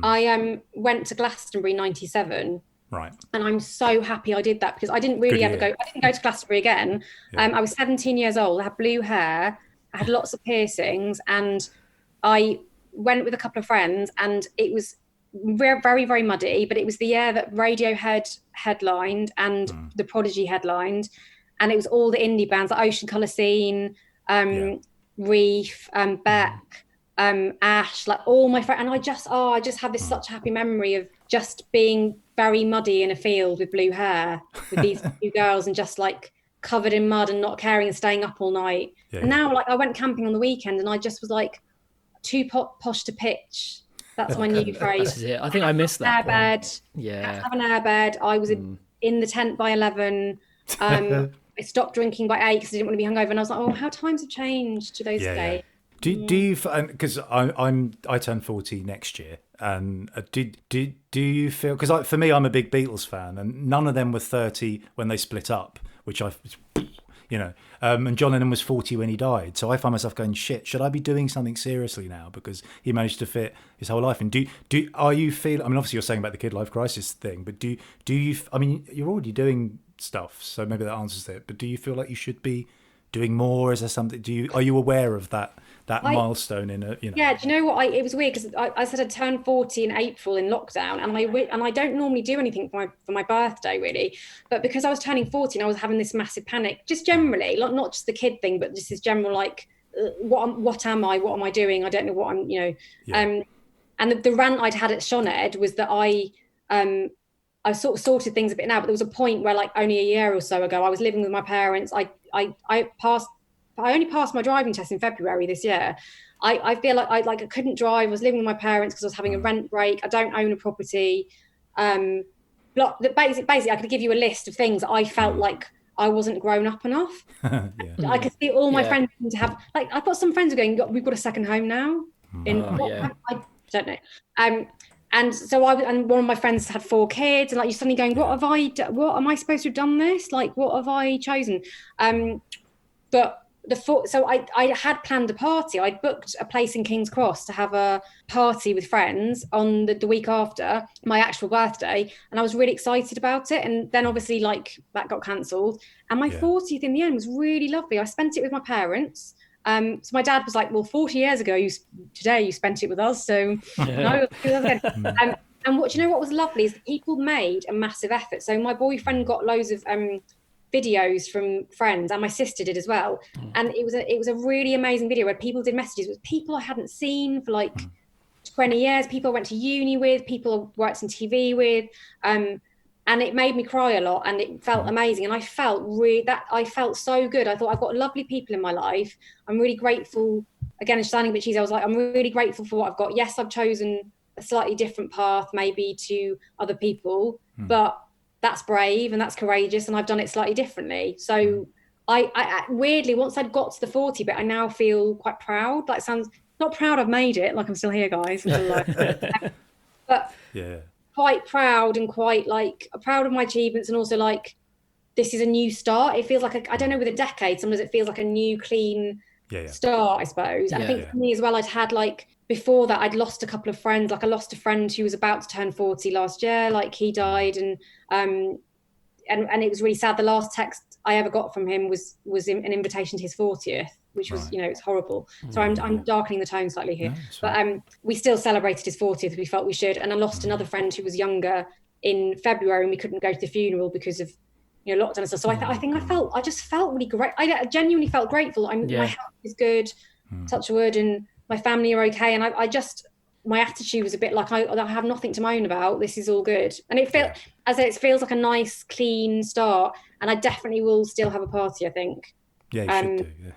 I went to Glastonbury '97. Right. And I'm so happy I did that, because I didn't really ever go. I didn't go to Glastonbury again. I was 17 years old. I had blue hair. I had lots of piercings, and I went with a couple of friends, and it was very, very, very muddy, but it was the year that Radiohead headlined and The Prodigy headlined, and it was all the indie bands, like Ocean Colour Scene, Reef, Beck, Ash, like all my friends. And I just had this such happy memory of just being very muddy in a field with blue hair with these 2 girls, and just like covered in mud and not caring and staying up all night. And now, like, I went camping on the weekend and I just was like, too posh to pitch. That's my new phrase. That's it. I think I missed that. Airbed. Have an airbed. I was in the tent by 11. I stopped drinking by 8 because I didn't want to be hungover. And I was like, oh, how times have changed to those days. Do you? Because I turn 40 next year, and do you feel? Because for me, I'm a big Beatles fan, and none of them were 30 when they split up, which And John Lennon was 40 when he died. So I find myself going, shit, should I be doing something seriously now? Because he managed to fit his whole life. And are you feel? I mean, obviously you're saying about the midlife crisis thing, but do you? I mean, you're already doing stuff, so maybe that answers it. But do you feel like you should be doing more? Is there something? Are you aware of that milestone in a? Yeah, do you know what? It was weird because I said I'd turned 40 in April in lockdown, and I don't normally do anything for my birthday really, but because I was turning 40 and I was having this massive panic, just generally, not just the kid thing, but just this general like, what am I doing? I don't know what I'm, and the rant I'd had at Shoned was that I sort of sorted things a bit now, but there was a point where like only a year or so ago, I was living with my parents. I only passed my driving test in February this year. I feel like I couldn't drive. I was living with my parents because I was having a rent break. I don't own a property. Basically, I could give you a list of things I felt like I wasn't grown up enough. I could see all my friends seem to have, like, I've got some friends who are going, we've got a second home now. I don't know. And so and one of my friends had 4 kids, and like you're suddenly going, what am I supposed to have done this? Like, what have I chosen? But I had planned a party. I'd booked a place in King's Cross to have a party with friends on the week after my actual birthday, and I was really excited about it. And then obviously like that got cancelled, and my 40th in the end was really lovely. I spent it with my parents. So my dad was like, well, 40 years ago, today you spent it with us. So no, and what, you know what was lovely is that people made a massive effort. So my boyfriend got loads of videos from friends, and my sister did as well. And it was a really amazing video where people did messages with people I hadn't seen for like 20 years, people I went to uni with, people I worked in TV with. And it made me cry a lot, and it felt amazing. And I felt so good. I thought, I've got lovely people in my life. I'm really grateful. Again, it's sounding a bit cheesy. I was like, I'm really grateful for what I've got. Yes, I've chosen a slightly different path, maybe to other people, but that's brave and that's courageous, and I've done it slightly differently. So I weirdly, once I'd got to the 40 bit, I now feel quite proud. That sounds not proud I've made it, like I'm still here, guys. But quite proud, and quite like proud of my achievements, and also like this is a new start. It feels like I don't know, with a decade, sometimes it feels like a new clean start, I suppose. And I think for me as well, I'd had like before that I'd lost a couple of friends. Like I lost a friend who was about to turn 40 last year, like he died, and it was really sad. The last text I ever got from him was an invitation to his 40th, which was, it's horrible. So I'm darkening the tone slightly here. But we still celebrated his 40th. We felt we should. And I lost another friend who was younger in February, and we couldn't go to the funeral because of, lockdown and stuff. So I just felt really great. I genuinely felt grateful. My health is good, touch wood, and my family are okay. And my attitude was a bit like, I have nothing to moan about. This is all good. And it feels like a nice, clean start. And I definitely will still have a party, I think. Yeah, you should do,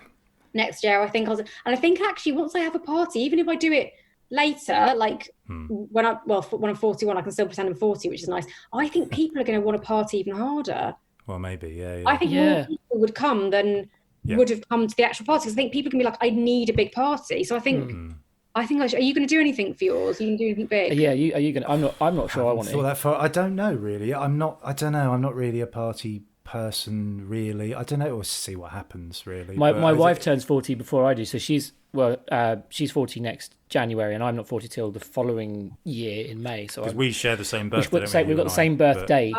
next year, I think I think actually once I have a party, even if I do it later, like when I'm 41, I can still pretend I'm 40, which is nice. I think people are going to want to party even harder. Well, maybe, I think more people would come than would have come to the actual party. Because I think people can be like, I need a big party. So I think are you going to do anything for yours? Are you going to do anything big? Yeah, are you going to? I'm not sure I want to. That far. I don't know really. I don't know. I'm not really a party person really. I don't know. We'll see what happens really. My wife turns 40 before I do, so she's 40 next January, and I'm not 40 till the following year in May. So because we share the same birthday. We've got the same birthday,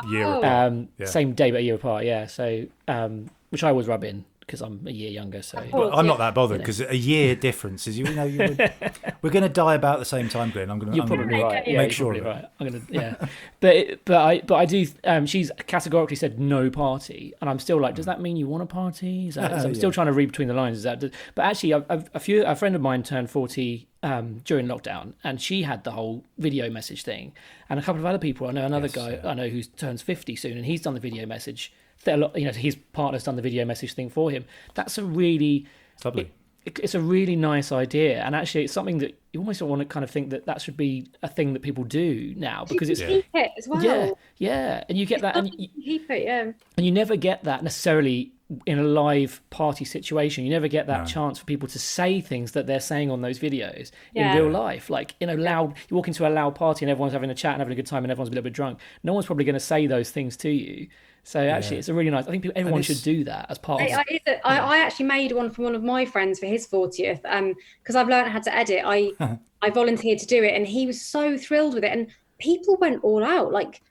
same day but a year apart. Yeah, so which I always rub in because I'm a year younger. So I'm not that bothered because a year difference is we're going to die about the same time, Glyn. You're probably right. Yeah, make sure. Right. I'm going to but I do. She's categorically said no party, and I'm still like, does that mean you want a party? So I'm still trying to read between the lines. But actually, a friend of mine turned 40 during lockdown, and she had the whole video message thing, and a couple of other people. I know another guy I know who turns 50 soon, and he's done the video message. His partner's done the video message thing for him. That's a really lovely. It's a really nice idea, and actually, it's something that you almost want to kind of think that should be a thing that people do now because it's keep it as well. Yeah, and you get that, and keep it, and you never get that necessarily in a live party situation. You never get that chance for people to say things that they're saying on those videos in real life. Like, loud, you walk into a loud party and everyone's having a chat and having a good time and everyone's a little bit drunk. No one's probably going to say those things to you. So actually, it's a really nice. I think everyone should do that as part of. I actually made one for one of my friends for his 40th, because I've learned how to edit. I volunteered to do it, and he was so thrilled with it. And people went all out. Like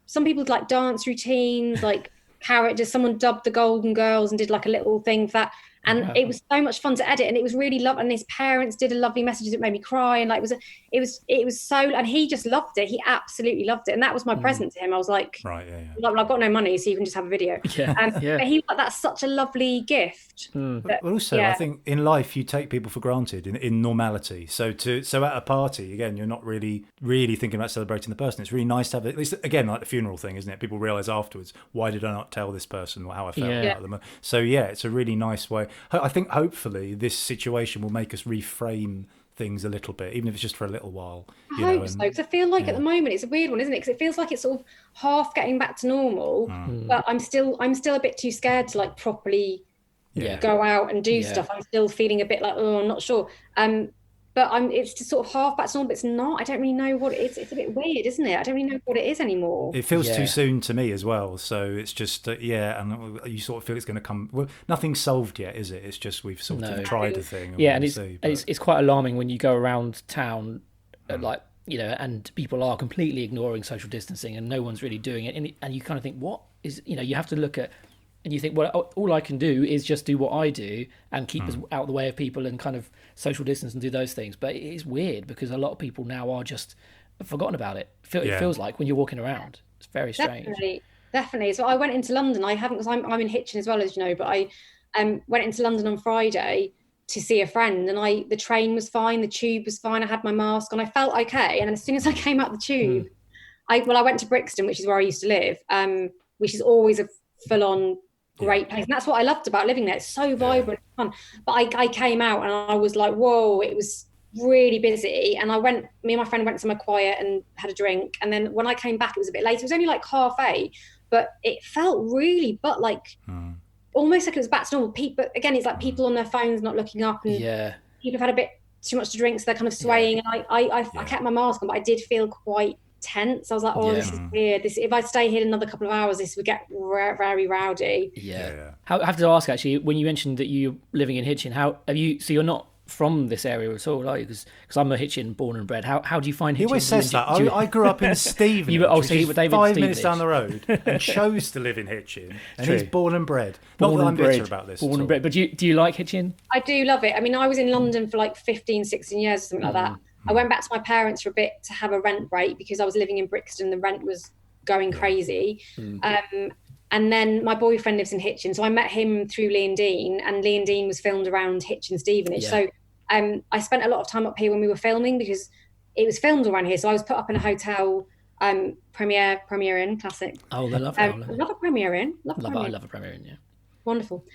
some people did like dance routines, like characters. Someone dubbed the Golden Girls and did like a little thing for that. And it was so much fun to edit, and it was really lovely. And his parents did a lovely message that made me cry, and like it was so. And he just loved it. He absolutely loved it, and that was my present to him. I was like, well, I've got no money, so you can just have a video. But he like, that's such a lovely gift. But also, I think in life you take people for granted in normality. So at a party, again, you're not really thinking about celebrating the person. It's really nice to have at least, again, like the funeral thing, isn't it? People realise afterwards, why did I not tell this person how I felt about them? So it's a really nice way. I think hopefully this situation will make us reframe things a little bit, even if it's just for a little while. I hope so, because I feel like at the moment it's a weird one, isn't it? Because it feels like it's sort of half getting back to normal, but I'm still a bit too scared to like properly go out and do stuff. I'm still feeling a bit like, I'm not sure. But it's just sort of half back to normal, but it's not. I don't really know what it is. It's a bit weird, isn't it? I don't really know what it is anymore. It feels too soon to me as well. So it's just, and you sort of feel it's going to come. Well, nothing's solved yet, is it? It's just we've sort of tried a thing. And it's quite alarming when you go around town, and people are completely ignoring social distancing and no one's really doing it. And you kind of think, what is, you have to look at, and you think, well, all I can do is just do what I do and keep us out of the way of people and kind of social distance and do those things. But it is weird because a lot of people now are just forgotten about it. It feels like when you're walking around. It's very strange. Definitely. So I went into London. I haven't, because I'm in Hitchin as well, as you know, but I went into London on Friday to see a friend, and the train was fine, the tube was fine, I had my mask on, I felt okay. And then as soon as I came out the tube, I went to Brixton, which is where I used to live, which is always a full-on great place, and that's what I loved about living there. It's so vibrant and fun. But I came out and I was like, whoa, it was really busy. And me and my friend went somewhere quiet and had a drink, and then when I came back it was a bit later. It was only like 8:30, but it felt really almost like it was back to normal. But again, it's like people on their phones not looking up, and people have had a bit too much to drink, so they're kind of swaying. And I kept my mask on, but I did feel quite tense. I was like, this is weird. If I stay here another couple of hours, this would get very rowdy. I have to ask, actually, when you mentioned that you're living in Hitchin, how have you, so you're not from this area at all, are you? Because I'm a Hitchin born and bred. How do you find Hitchin? He always says that. I grew up in Stevenage, which is 5 minutes down the road, and chose to live in Hitchin. And he's born and bred. Not that I'm bitter about this. Born and bred. But do you like Hitchin? I do love it. I mean, I was in London for like 15, 16 years or something like that. I went back to my parents for a bit to have a rent break because I was living in Brixton. The rent was going crazy. And then my boyfriend lives in Hitchin. So I met him through Lee and Dean, and Lee and Dean was filmed around Hitchin, Stevenage. So I spent a lot of time up here when we were filming because it was filmed around here. So I was put up in a hotel, Premier Inn, classic. Oh, I love it. Love a Premier Inn. I love a Premier Inn, yeah. Wonderful.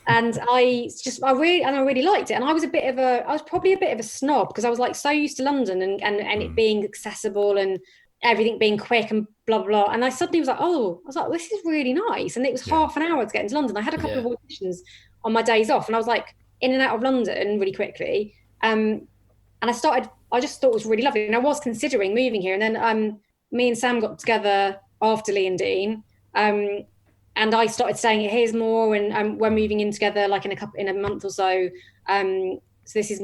And I really liked it. And I was probably a bit of a snob because I was like so used to London and it being accessible and everything being quick and blah, blah. And I suddenly was like, this is really nice. And it was half an hour to get into London. I had a couple of auditions on my days off, and I was like in and out of London really quickly. And I just thought it was really lovely. And I was considering moving here. And then me and Sam got together after Lee and Dean. And I started staying at his more, and we're moving in together like in a month or so. So this is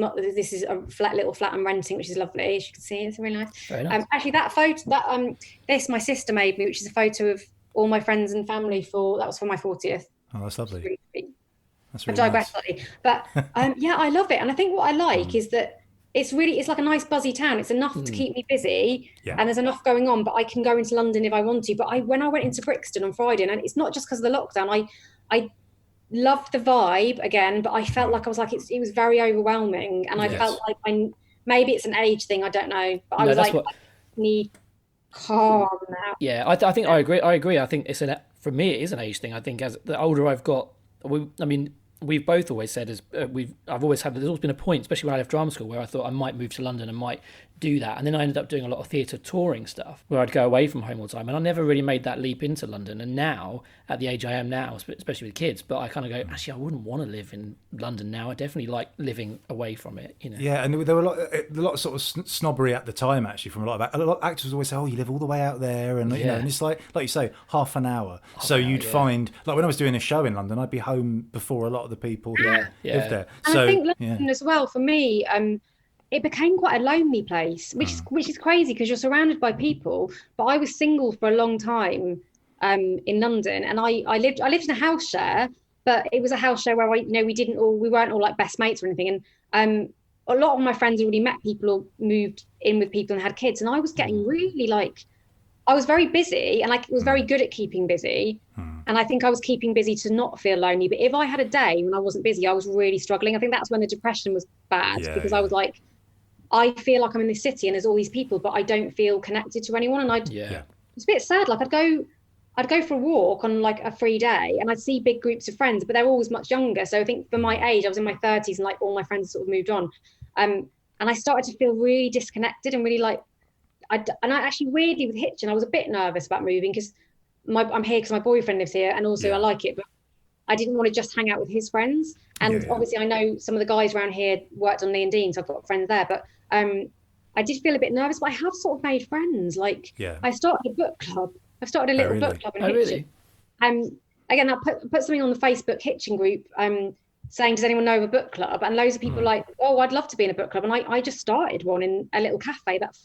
a little flat I'm renting, which is lovely. As you can see, it's really nice. Very nice. Actually, that photo this my sister made me, which is a photo of all my friends and family that was for my 40th. Oh, that's lovely. Really sweet. That's really nice. Slightly. But I love it, and I think what I like is that it's like a nice buzzy town. It's enough to keep me busy, and there's enough going on, but I can go into London if I want to. But when I went into Brixton on Friday, and it's not just because of the lockdown, I loved the vibe again, but I felt like it was very overwhelming, and I felt like maybe it's an age thing, I don't know, but I was like, I need calm now. Yeah, I think I agree. I think for me it is an age thing. I think as the older I've got, we've both always said there's always been a point, especially when I left drama school, where I thought I might move to London and might do that. And then I ended up doing a lot of theatre touring stuff where I'd go away from home all the time. And I never really made that leap into London. And now, at the age I am now, especially with kids, but I kind of go, actually, I wouldn't want to live in London now. I definitely like living away from it, you know. Yeah, and there were a lot of sort of snobbery at the time, actually, from a lot of actors always say, oh, you live all the way out there. And, you know, and it's like you say, half an hour. So you'd find, like when I was doing a show in London, I'd be home before a lot of the people who lived there. And I think London as well, for me, it became quite a lonely place, which is crazy because you're surrounded by people. But I was single for a long time in London, and I lived in a house share, but it was a house share where we weren't all like best mates or anything. And a lot of my friends already met people or moved in with people and had kids, and I was getting really I was very busy, and I was very good at keeping busy. And I think I was keeping busy to not feel lonely. But if I had a day when I wasn't busy, I was really struggling. I think that's when the depression was bad because I was like, I feel like I'm in the city and there's all these people, but I don't feel connected to anyone. And it's a bit sad. Like I'd go for a walk on like a free day and I'd see big groups of friends, but they're always much younger. So I think for my age, I was in my 30s and like all my friends sort of moved on. And I started to feel really disconnected and really I actually weirdly with Hitchin, I was a bit nervous about moving because I'm here because my boyfriend lives here and also I like it, but I didn't want to just hang out with his friends. And obviously I know some of the guys around here worked on Lee and Dean, so I've got friends there, but I did feel a bit nervous, but I have sort of made friends. I started a book club. I started a little book club in Hitchin. Really? Again, I put something on the Facebook Hitchin group saying, does anyone know of a book club? And loads of people like, oh, I'd love to be in a book club. And I just started one in a little cafe, that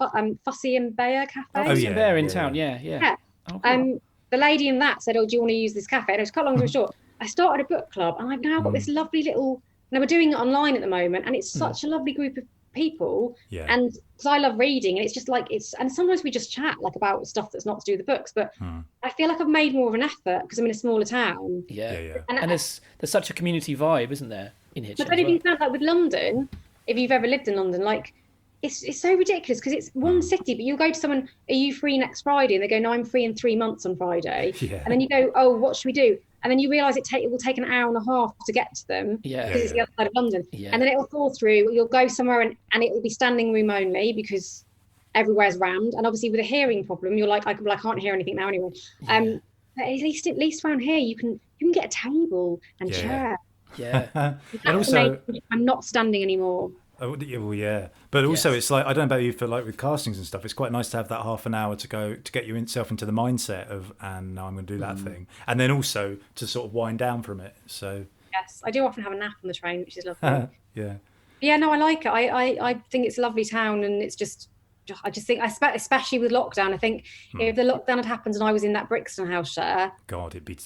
Fussy and Bayer cafe. Fussy and Bayer in town, yeah. Oh, cool. The lady in that said, oh, do you want to use this cafe? And it was cut long story short. I started a book club and I've now got this lovely little, now we're doing it online at the moment, and it's such a lovely group of people. And because I love reading, and it's just like and sometimes we just chat like about stuff that's not to do with the books, but I feel like I've made more of an effort because I'm in a smaller town. And there's such a community vibe, isn't there, in Hitchin? But then if you found like with London, if you've ever lived in London, like it's so ridiculous because it's one city, but you'll go to someone, are you free next Friday? And they go, no, I'm free in 3 months on Friday. And then you go, oh, what should we do? And then you realise it will take an hour and a half to get to them because it's the other side of London. And then it'll fall through. You'll go somewhere and it will be standing room only because everywhere's rammed. And obviously with a hearing problem, you're like, I can't hear anything now anyway. But at least around here, you can get a table and chair. And also, I'm not standing anymore. Oh, well, yeah, but also it's like, I don't know about you, for like with castings and stuff, it's quite nice to have that half an hour to go to get yourself into the mindset of, and now I'm going to do that thing, and then also to sort of wind down from it. So yes, I do often have a nap on the train, which is lovely. No, I like it. I think it's a lovely town, and it's just I just think, especially with lockdown, I think if the lockdown had happened and I was in that Brixton house share, God, it'd be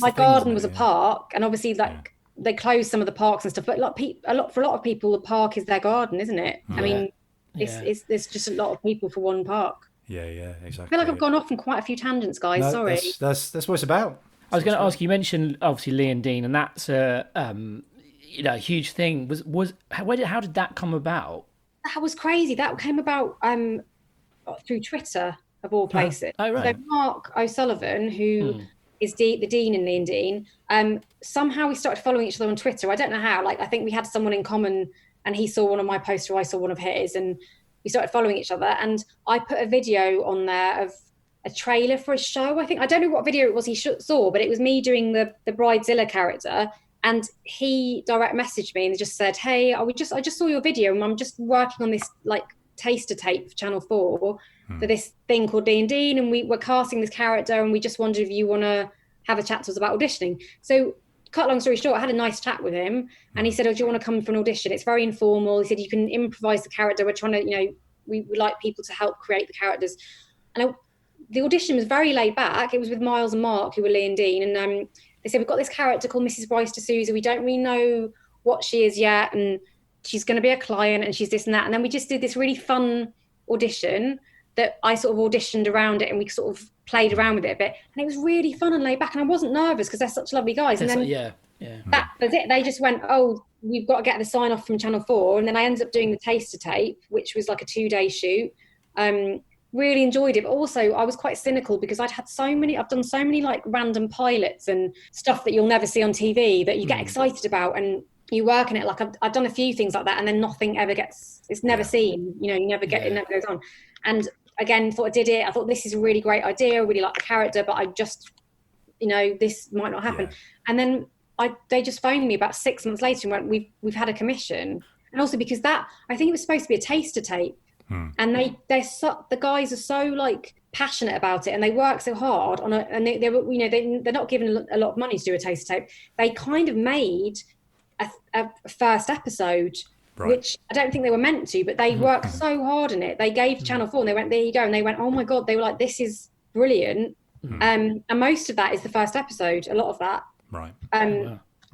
my garden was a park, and obviously they closed some of the parks and stuff, but for a lot of people, the park is their garden, isn't it? I mean, there's just a lot of people for one park. Yeah, exactly. I feel like I've gone off on quite a few tangents, guys. Sorry. That's what it's about. I was going to ask, you mentioned obviously Lee and Dean, and that's a huge thing. How did that come about? That was crazy. That came about through Twitter, of all places. Oh, right. So Mark O'Sullivan, who is the dean in Lee and Dean, somehow we started following each other on Twitter. I don't know how. I think we had someone in common, and he saw one of my posts or I saw one of his, and we started following each other. And I put a video on there of a trailer for a show. I don't know what video it was he saw, but it was me doing the Bridezilla character. And he direct messaged me and just said, hey, I just saw your video, and I'm just working on this taster tape for Channel 4 for this thing called D&D, and we're casting this character, and we just wondered if you want to have a chat to us about auditioning. So cut long story short, I had a nice chat with him, and he said, oh, do you want to come for an audition? It's very informal. He said, you can improvise the character. We're trying to, we like people to help create the characters. And the audition was very laid back. It was with Miles and Mark, who were Lee and Dean, and they said, we've got this character called Mrs. Bryce D'Souza. We don't really know what she is yet, and she's going to be a client, and she's this and that. And then we just did this really fun audition that I sort of auditioned around it, and we sort of played around with it a bit. And it was really fun and laid back, and I wasn't nervous because they're such lovely guys. And then that was it. They just went, oh, we've got to get the sign off from Channel 4. And then I ended up doing the taster tape, which was like a 2-day shoot. Really enjoyed it, but also I was quite cynical because I've done so many random pilots and stuff that you'll never see on TV that you get excited about, and you work in it. Like I've done a few things like that, and then nothing ever gets. It's never seen. You know, you never get. It never goes on. And again, thought I did it. I thought this is a really great idea. I really like the character, but I just, you know, this might not happen. And then they just phoned me about 6 months later and went, we've had a commission. And also because that, I think it was supposed to be a taster tape, and the guys are so like passionate about it, and they work so hard on it, and they were, you know, they're not given a lot of money to do a taster tape. They kind of made a first episode, which I don't think they were meant to, but they worked so hard on it. They gave Channel 4 and they went, there you go. And they went, oh my God, they were like, this is brilliant. And most of that is the first episode, a lot of that. Right.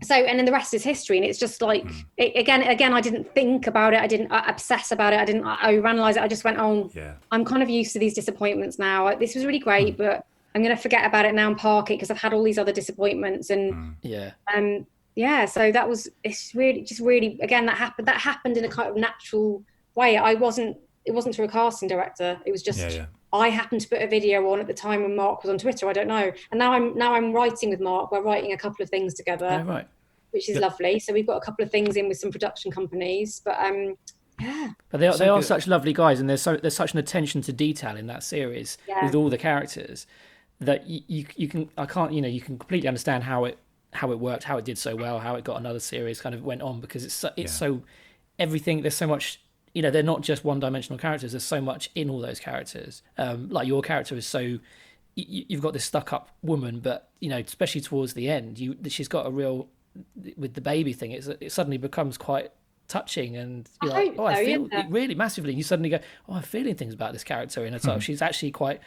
So, and then the rest is history. And it's just like, again, I didn't think about it. I didn't obsess about it. I didn't overanalyze it. I just went, I'm kind of used to these disappointments now. This was really great, but I'm going to forget about it now and park it because I've had all these other disappointments. And so it's really, just really, again, that happened in a kind of natural way. It wasn't through a casting director. It was just, I happened to put a video on at the time when Mark was on Twitter. I don't know. And now I'm writing with Mark. We're writing a couple of things together, which is lovely. So we've got a couple of things in with some production companies, but But they are such lovely guys, and there's such an attention to detail in that series with all the characters that you can completely understand how it worked, how it did so well, how it got another series kind of went on, because it's so everything. There's so much. You know, they're not just one-dimensional characters. There's so much in all those characters. Like your character is so... You've got this stuck-up woman, but, you know, especially towards the end, she's got a real... With the baby thing, it suddenly becomes quite touching, and you're like, I feel it really massively. You suddenly go, I'm feeling things about this character in herself. She's actually quite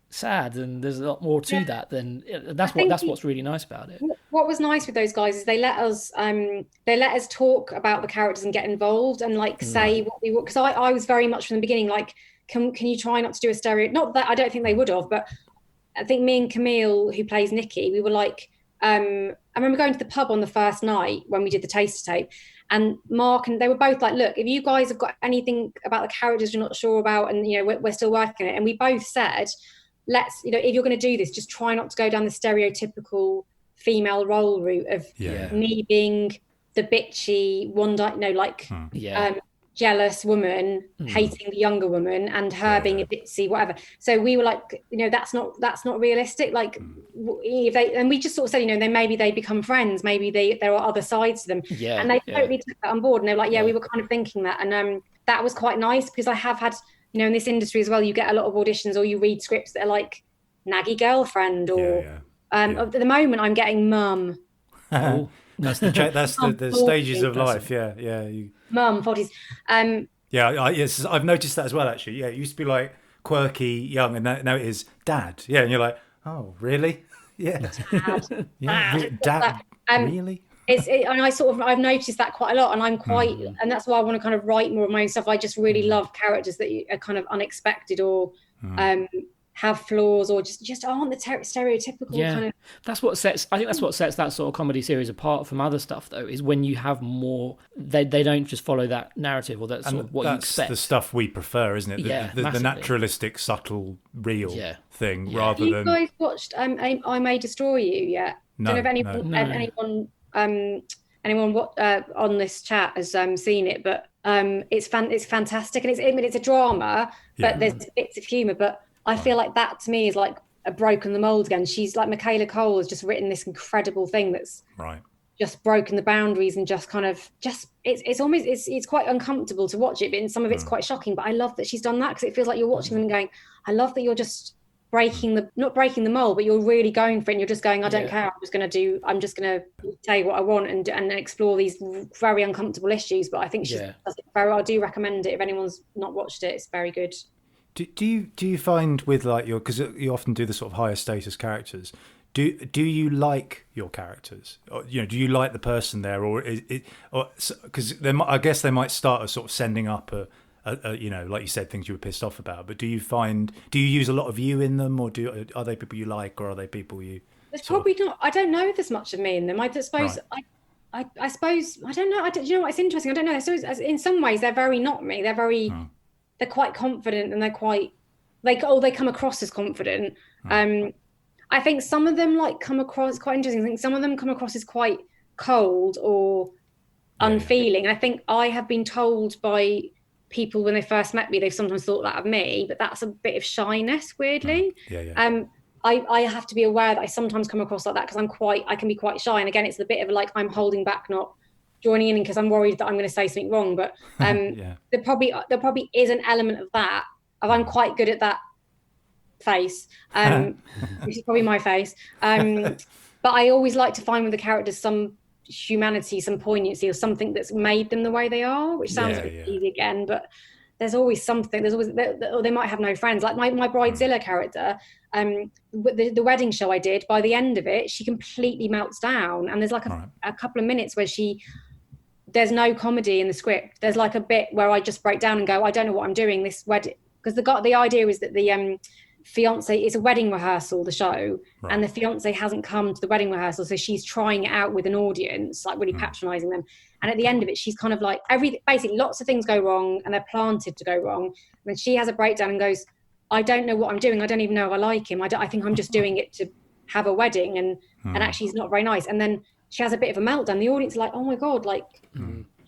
sad, and there's a lot more to that than... That's what's really nice about it. What was nice with those guys is they let us talk about the characters and get involved and like say what we would, because I was very much from the beginning like, can you try not to do a stereo, not that I don't think they would have, but I think me and Camille, who plays Nikki, we were like, I remember going to the pub on the first night when we did the taster tape, and Mark and they were both like, look, if you guys have got anything about the characters you're not sure about, and you know we're still working on it, and we both said, let's, you know, if you're going to do this, just try not to go down the stereotypical female role route of me being the bitchy jealous woman hating the younger woman, and her being a bitsy whatever. So we were like, you know, that's not realistic. Like if they, and we just sort of said, you know, then maybe they become friends, maybe there are other sides to them, and they totally took that on board, and they were like, we were kind of thinking that, and that was quite nice, because I have had, you know, in this industry as well, you get a lot of auditions or you read scripts that are like naggy girlfriend or at the moment I'm getting mum. That's the stages of life. Mum 40s. Yes, I've noticed that as well, actually. It used to be like quirky, young, and now it is dad. And you're like, oh, really? Dad. Really? And I've noticed that quite a lot, and I'm quite, and that's why I want to kind of write more of my own stuff. I just really love characters that are kind of unexpected or have flaws or just aren't the stereotypical kind of. That's what sets that sort of comedy series apart from other stuff, though, is when you have more. They don't just follow that narrative or that sort of what you expect. That's the stuff we prefer, isn't it? The naturalistic, subtle, real thing, rather than. Have you guys watched I May Destroy You yet? No, I don't know if anyone on this chat has seen it, but it's fantastic, and it's a drama, but there's bits of humour, but I feel like that to me is like a broken the mold again. She's like, Michaela Cole has just written this incredible thing that's just broken the boundaries and just kind of it's almost it's quite uncomfortable to watch it, but in some of it's quite shocking. But I love that she's done that, because it feels like you're watching them and going, I love that you're just not breaking the mold, but you're really going for it, and you're just going, I don't care, I'm just going to tell you what I want and explore these very uncomfortable issues. But I think she does it very well. I do recommend it if anyone's not watched it. It's very good. Do you find with like because you often do the sort of higher status characters, do you like your characters, or, you know, do you like the person there, or is it, or because I guess they might start as sort of sending up a you know, like you said, things you were pissed off about, but do you use a lot of you in them, or are they people you like, or are they people you? There's probably not. I don't know there's much of me in them. I suppose I suppose I don't know. You know what? It's interesting. I don't know. So in some ways they're very not me. They're very. They're quite confident, and they're quite they come across as confident. I think some of them like come across quite interesting. I think some of them come across as quite cold or unfeeling. And I think I have been told by people when they first met me, they've sometimes thought that of me, but that's a bit of shyness, weirdly. I have to be aware that I sometimes come across like that because I can be quite shy. And again, it's a bit of like I'm holding back, not joining in because I'm worried that I'm going to say something wrong. But there probably is an element of that. I'm quite good at that face, which is probably my face. But I always like to find with the characters some humanity, some poignancy, or something that's made them the way they are, which sounds a bit easy again, but there's always something. Or they might have no friends. Like my Bridezilla character, the wedding show I did, by the end of it, she completely melts down. And there's like a couple of minutes where there's no comedy in the script. There's like a bit where I just break down and go, I don't know what I'm doing this wedding. Because the idea is that the fiance, it's a wedding rehearsal, the show, and the fiance hasn't come to the wedding rehearsal, so she's trying it out with an audience, like really patronizing them. And at the end of it, she's kind of like basically lots of things go wrong and they're planted to go wrong. And then she has a breakdown and goes, I don't know what I'm doing. I don't even know if I like him. I think I'm just doing it to have a wedding, and actually he's not very nice. And then she has a bit of a meltdown. The audience are like, oh my God, like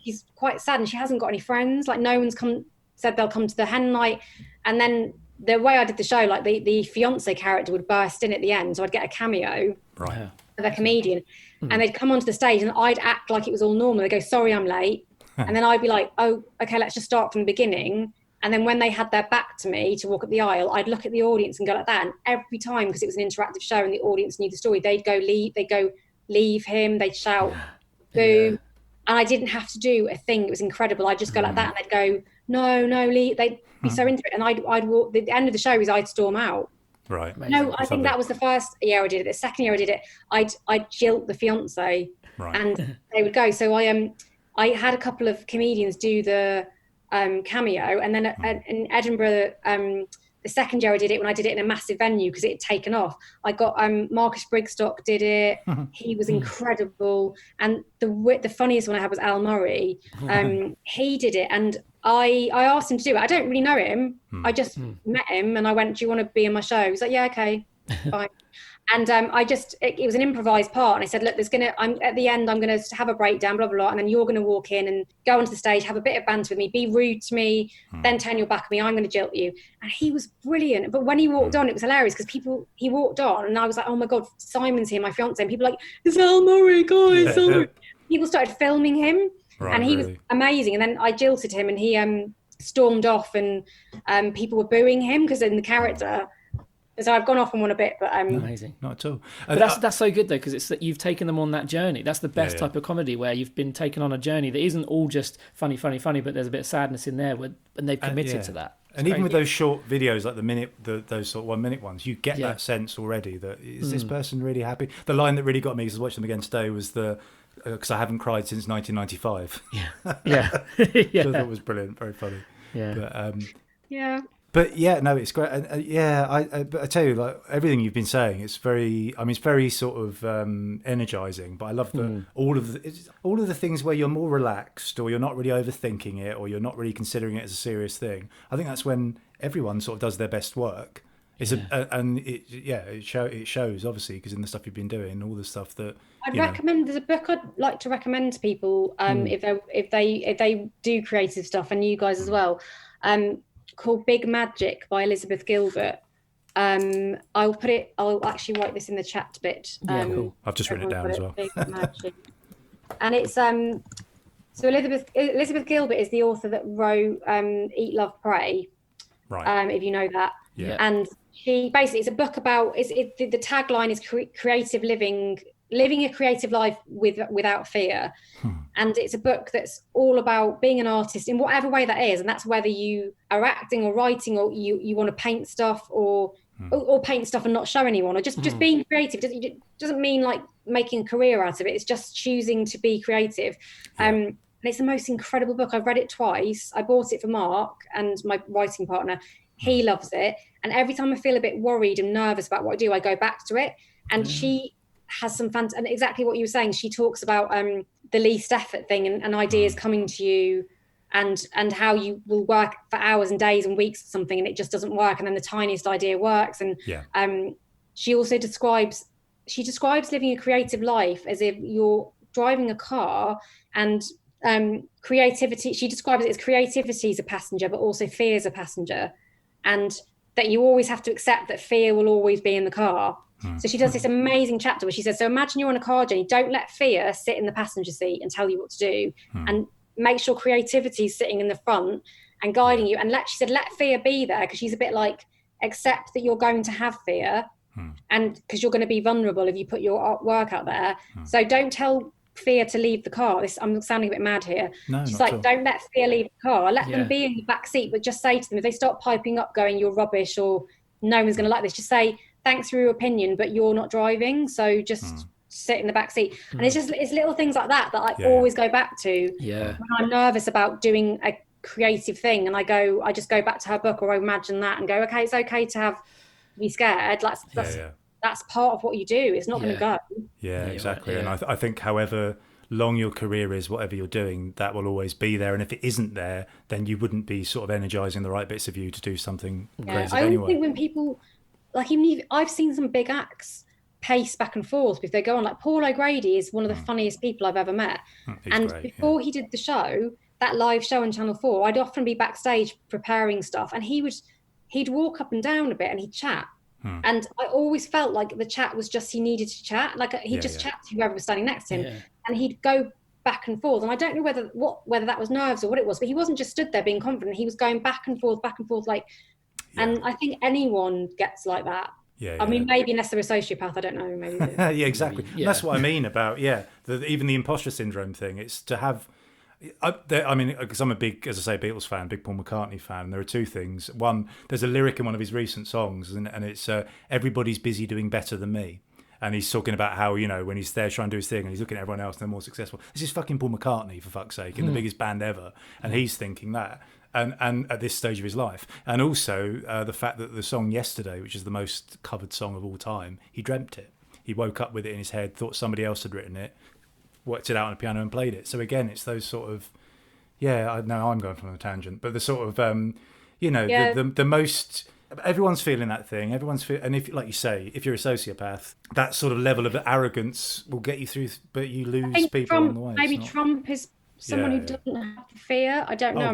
she's quite sad and she hasn't got any friends. Like no one's said they'll come to the hen night. And then the way I did the show, like the fiance character would burst in at the end. So I'd get a cameo of a comedian and they'd come onto the stage and I'd act like it was all normal. They'd go, sorry, I'm late. And then I'd be like, oh, okay, let's just start from the beginning. And then when they had their back to me to walk up the aisle, I'd look at the audience and go like that. And every time, because it was an interactive show and the audience knew the story, they'd go, leave him. They'd shout, boo. And I didn't have to do a thing. It was incredible. I'd just go like that and they'd go, no, leave. They'd be so into it. And I'd walk, the end of the show is I'd storm out. Right. No, I think that was the first year I did it. The second year I did it, I'd jilt the fiance and they would go. So I had a couple of comedians do the cameo, and then in Edinburgh, the second year I did it, when I did it in a massive venue because it had taken off, I got Marcus Brigstock did it. He was incredible. And the funniest one I had was Al Murray. He did it, and I asked him to do it. I don't really know him. I just met him and I went, do you want to be in my show? He's like, yeah, okay, fine. And it was an improvised part. And I said, look, at the end, I'm going to have a breakdown, blah, blah, blah. And then you're going to walk in and go onto the stage, have a bit of banter with me, be rude to me, then turn your back at me. I'm going to jilt you. And he was brilliant. But when he walked on, it was hilarious because he walked on and I was like, oh my God, Simon's here, my fiance. And people were like, it's Al Murray, guys. People started filming him and he was amazing. And then I jilted him and he stormed off and people were booing him because in the character... So I've gone off on one a bit, but amazing, not at all. But that's so good though, because it's that you've taken them on that journey. That's the best type of comedy where you've been taken on a journey that isn't all just funny, but there's a bit of sadness in there, and they've committed to that. It's and even with those short videos, like those sort of 1 minute ones, you get that sense already that is this person really happy. The line that really got me, because I watched them again today, was because I haven't cried since 1995. I thought was brilliant, very funny. But yeah, no, it's great. But I tell you, like everything you've been saying, it's very sort of energizing. But I love all of the things where you're more relaxed, or you're not really overthinking it, or you're not really considering it as a serious thing. I think that's when everyone sort of does their best work. It shows obviously, because in the stuff you've been doing, all the stuff that I'd recommend. There's a book I'd like to recommend to people if they do creative stuff, and you guys as well. Called Big Magic by Elizabeth Gilbert. I'll actually write this in the chat bit. Cool. I've just written it down as well. Big Magic. And it's so Elizabeth Gilbert is the author that wrote Eat, Love, Pray. Right. If you know that. Yeah. And she basically, it's a book about the tagline is creative living a creative life without fear. And it's a book that's all about being an artist in whatever way that is, and that's whether you are acting or writing, or you want to paint stuff or paint stuff and not show anyone, or just being creative. It doesn't mean like making a career out of it. It's just choosing to be creative. And it's the most incredible book. I've read it twice. I bought it for Mark and my writing partner. He loves it, and every time I feel a bit worried and nervous about what I do, I go back to it. And she has some fun, and exactly what you were saying, she talks about the least effort thing and ideas coming to you, and how you will work for hours and days and weeks or something and it just doesn't work, and then the tiniest idea works. And she also describes living a creative life as if you're driving a car and creativity, she describes it as creativity is a passenger, but also fear is a passenger, and that you always have to accept that fear will always be in the car. So she does this amazing chapter where she says, so imagine you're on a car journey, don't let fear sit in the passenger seat and tell you what to do, and make sure creativity is sitting in the front and guiding you. And she said, let fear be there, because she's a bit like, accept that you're going to have fear, and because you're going to be vulnerable if you put your work out there. So don't tell fear to leave the car. I'm sounding a bit mad here. No, she's like, don't let fear leave the car. Let them be in the back seat, but just say to them, if they start piping up going, you're rubbish, or no one's going to like this, just say, thanks for your opinion, but you're not driving, so just sit in the back seat. And it's little things like that I always go back to when I'm nervous about doing a creative thing, and I just go back to her book, or I imagine that and go, okay, it's okay to be scared. That's part of what you do. It's not going to go. Exactly. Right, and I think however long your career is, whatever you're doing, that will always be there. And if it isn't there, then you wouldn't be sort of energizing the right bits of you to do something crazy I anyway. think when people, like, even I've seen some big acts pace back and forth if they go on. Like Paul O'Grady is one of the funniest people I've ever met. And great, before he did the show, that live show on Channel 4, I'd often be backstage preparing stuff, and he'd walk up and down a bit and he'd chat. And I always felt like the chat was just, he needed to chat, like he'd just chat to whoever was standing next to him, and he'd go back and forth. And I don't know whether that was nerves or what it was, but he wasn't just stood there being confident. He was going back and forth, like, and I think anyone gets like that. I mean, maybe unless they're a sociopath, I don't know. Maybe. Exactly. That's what I mean about even the imposter syndrome thing. It's to have. I mean, because I'm a big, as I say, Beatles fan, big Paul McCartney fan, and there are two things. One, there's a lyric in one of his recent songs, and it's everybody's busy doing better than me. And he's talking about how, when he's there trying to do his thing and he's looking at everyone else and they're more successful. This is fucking Paul McCartney, for fuck's sake, in the biggest band ever. And he's thinking that. And at this stage of his life. And also the fact that the song Yesterday, which is the most covered song of all time, he dreamt it. He woke up with it in his head, thought somebody else had written it, worked it out on a piano and played it. So again, it's those sort of, I know I'm going from a tangent, but the sort of, the most, everyone's feeling that thing. And if, like you say, if you're a sociopath, that sort of level of arrogance will get you through, but you lose people on the way. Maybe Trump is someone who doesn't have the fear. I don't know.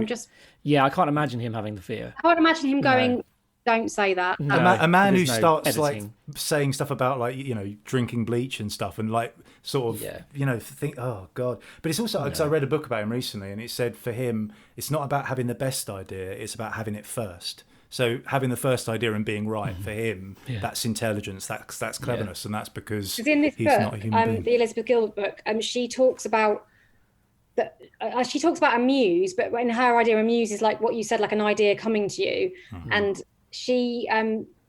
I can't imagine him having the fear. I can't imagine him going, don't say that. No, a man who starts editing, like saying stuff about like, drinking bleach and stuff and like sort of, think, oh God. But it's also, because I read a book about him recently and it said for him, it's not about having the best idea, it's about having it first. So having the first idea and being right for him, that's intelligence, that's cleverness. And that's because in this he's book, not a human being. The Elizabeth Gilbert book, she talks about a muse, but in her idea, a muse is like what you said, like an idea coming to you. And she,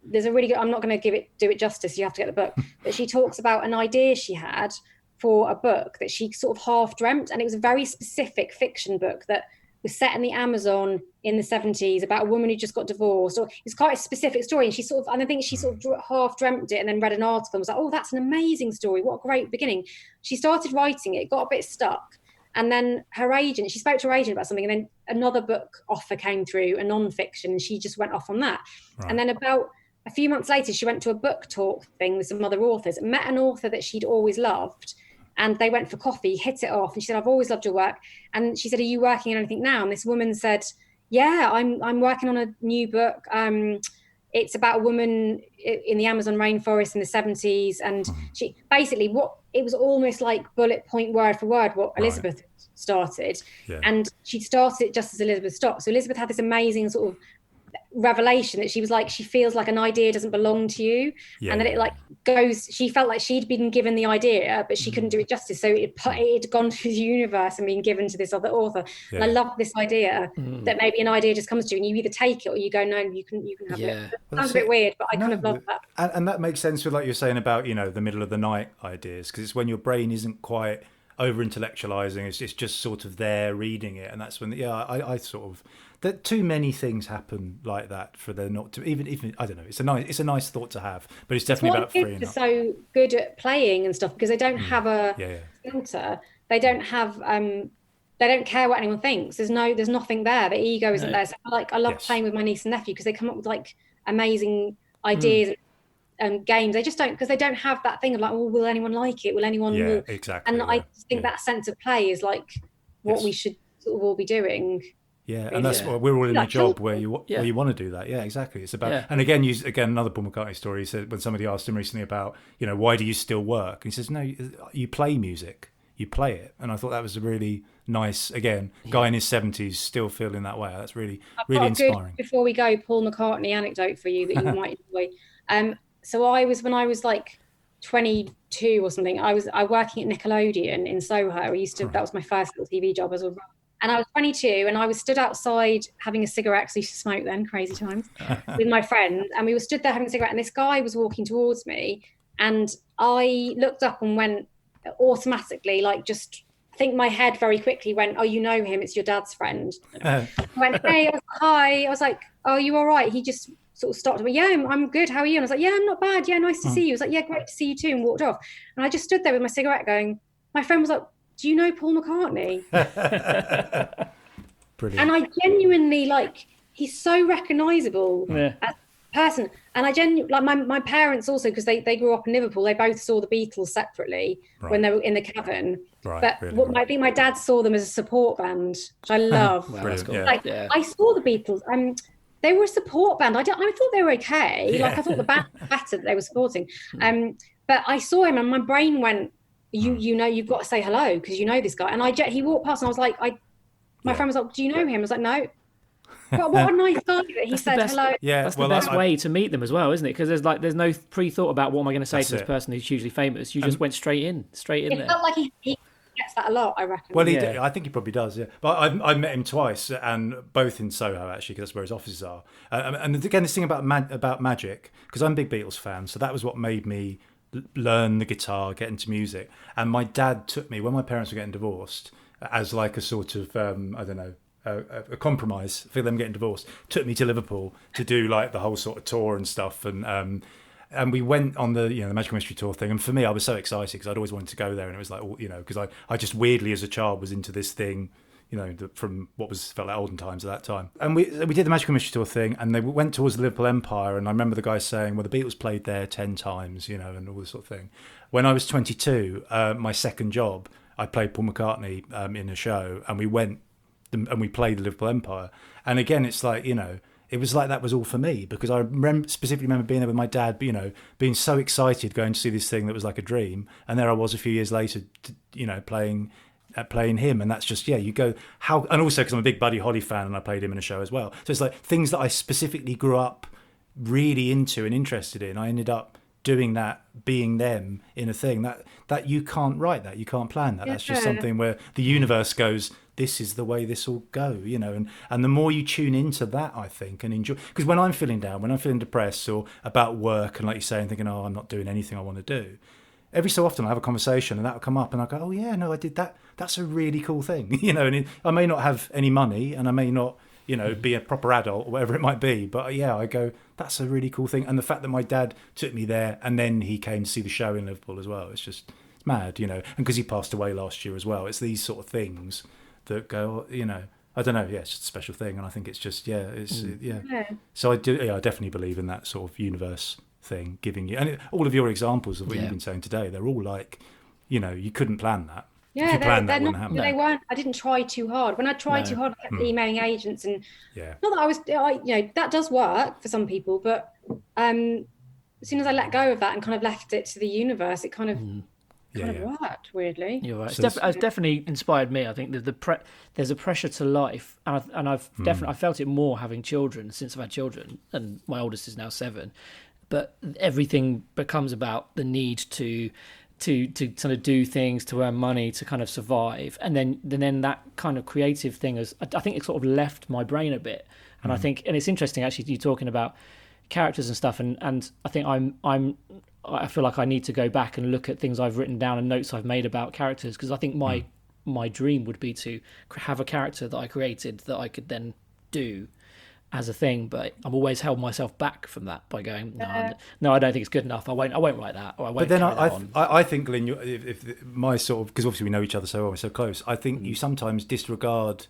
there's a really good, I'm not going to do it justice, you have to get the book, but she talks about an idea she had for a book that she sort of half dreamt, and it was a very specific fiction book that was set in the Amazon in the 70s about a woman who just got divorced. Or it's quite a specific story, and I think she sort of half dreamt it and then read an article and was like, oh, that's an amazing story, what a great beginning. She started writing it, got a bit stuck, and then she spoke to her agent about something, and then another book offer came through, a non-fiction, and she just went off on that. Right. And then about a few months later, she went to a book talk thing with some other authors, met an author that she'd always loved, and they went for coffee, hit it off, and she said, I've always loved your work. And she said, are you working on anything now? And this woman said, yeah, I'm working on a new book. It's about a woman in the Amazon rainforest in the 70s. And she basically, it was almost like bullet point word for word what Elizabeth started. Yeah. And she started it just as Elizabeth stopped. So Elizabeth had this amazing sort of revelation that she was like, she feels like an idea doesn't belong to you. And then it like goes, she felt like she'd been given the idea, but she couldn't do it justice. So it had gone through the universe and been given to this other author. And I love this idea that maybe an idea just comes to you and you either take it or you go, no, you can have it. It sounds a bit weird, but I kind of love that. And that makes sense with like you're saying about, the middle of the night ideas, because it's when your brain isn't quite over intellectualizing, it's just sort of there reading it. And that's when, I sort of, that too many things happen like that for there not to even I don't know. It's a nice thought to have, but it's definitely about freeing up. Kids are so good at playing and stuff because they don't have a filter. They don't have they don't care what anyone thinks. There's nothing there. The ego isn't there. So I love playing with my niece and nephew because they come up with like amazing ideas and games. They just don't, because they don't have that thing of like, oh, will anyone like it? Will anyone? Exactly. And I think that sense of play is like what we should sort of all be doing. Yeah, and that's what we're all in a job where you want to do that. Yeah, exactly. It's about, and again, another Paul McCartney story. He said when somebody asked him recently about, why do you still work? And he says, no, you play music, you play it. And I thought that was a really nice, again, guy in his 70s still feeling that way. That's really inspiring. Before we go, Paul McCartney anecdote for you that you might enjoy. So when I was like 22 or something, I was working at Nickelodeon in Soho. That was my first little TV job and I was 22 and I was stood outside having a cigarette, because I used to smoke then, crazy times, with my friend. And we were stood there having a cigarette and this guy was walking towards me and I looked up and went automatically, like just, I think my head very quickly went, oh, you know him, it's your dad's friend. I went, hey, hi. I was like, oh, you all right? He just sort of stopped. I went, yeah, I'm good. How are you? And I was like, yeah, I'm not bad. Yeah, nice to see you. He was like, yeah, great to see you too, and walked off. And I just stood there with my cigarette going, my friend was like, do you know Paul McCartney? Brilliant. And I genuinely, he's so recognisable as a person. And I genuinely, my parents also, because they grew up in Liverpool, they both saw the Beatles separately when they were in the Cavern. Right, but I think my dad saw them as a support band, which I love. Wow, that's cool. I saw the Beatles. They were a support band. I thought they were okay. I thought the band was better that they were supporting. But I saw him and my brain went, you've got to say hello because you know this guy. And he walked past and I was like, my friend was like, do you know him? I was like, no. But what a nice guy that he said hello. Yeah, that's the best way to meet them as well, isn't it? Because there's no pre-thought about what am I going to say to this person who's hugely famous. You just went straight in there. It felt like he gets that a lot, I reckon. Well, I think he probably does, yeah. But I've met him twice, and both in Soho, actually, because that's where his offices are. And again, this thing about magic, because I'm a big Beatles fan, so that was what made me learn the guitar, get into music. And my dad took me, when my parents were getting divorced, as like a sort of, a compromise for them getting divorced, took me to Liverpool to do like the whole sort of tour and stuff. And we went on the the Magical Mystery Tour thing, and for me I was so excited because I'd always wanted to go there, and it was like, because I just weirdly as a child was into this thing, from what felt like olden times at that time. And we did the Magical Mystery Tour thing, and they went towards the Liverpool Empire, and I remember the guy saying, well, the Beatles played there 10 times, and all this sort of thing. When I was 22, my second job, I played Paul McCartney in a show, and we went and we played the Liverpool Empire. And again, it's like, it was like that was all for me, because I specifically remember being there with my dad, being so excited going to see this thing that was like a dream. And there I was a few years later, playing him. And that's just, you go, and also because I'm a big Buddy Holly fan and I played him in a show as well. So it's like things that I specifically grew up really into and interested in. I ended up doing that, being them in a thing that you can't write that, you can't plan that. That's just something where the universe goes, this is the way this will go, and the more you tune into that, I think, and enjoy, because when I'm feeling down, when I'm feeling depressed or about work, and like you say, and thinking, oh, I'm not doing anything I want to do, every so often I have a conversation and that'll come up and I go, oh yeah, no, I did that. That's a really cool thing, and I may not have any money and I may not, be a proper adult or whatever it might be, but I go, that's a really cool thing. And the fact that my dad took me there and then he came to see the show in Liverpool as well, it's mad, and because he passed away last year as well, it's these sort of things that go, I don't know, it's just a special thing, and I think it's just, So I definitely believe in that sort of universe thing giving you, and all of your examples of what you've been saying today, they're all like, you couldn't plan that. Yeah, they're not. They weren't. I didn't try too hard. When I tried too hard, I kept emailing agents, and not that I was. That does work for some people, but as soon as I let go of that and kind of left it to the universe, it kind of worked weirdly. You're right. It's definitely inspired me. I think there's a pressure to life, and I've definitely I felt it more having children since I've had children, and my oldest is now 7. But everything becomes about the need to kind of do things, to earn money, to kind of survive, and then that kind of creative thing I think it sort of left my brain a bit. And I think, and it's interesting actually, you talking about characters and stuff, and I think I feel like I need to go back and look at things I've written down and notes I've made about characters, because I think my dream would be to have a character that I created that I could then do as a thing, but I've always held myself back from that by going, no, I don't think it's good enough. I won't write that, or I won't. But then I think, Glyn, if my sort of, because obviously we know each other so well, we're so close. I think you sometimes disregard,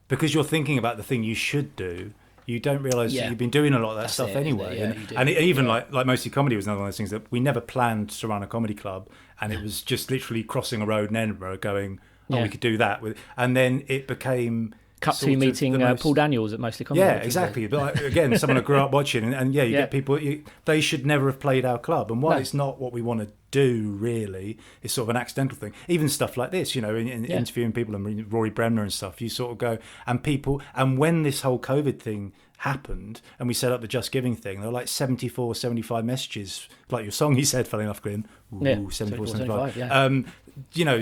because you're thinking about the thing you should do. You don't realise that you've been doing a lot of that stuff anyway. Like mostly comedy was another one of those things that we never planned to run a comedy club, and it was just literally crossing a road in Edinburgh going, and we could do that and then it became cut to meeting Paul Daniels at Mostly Comedy. Yeah, exactly. But again, someone I grew up watching, and you get people. They should never have played our club, and while it's not what we want to do, really, it's sort of an accidental thing. Even stuff like this, in interviewing people and Rory Bremner and stuff, you sort of go and when this whole COVID thing happened and we set up the Just Giving thing, there were like 74, 75 messages, like your song you said, funny enough, Glyn. 74, 75.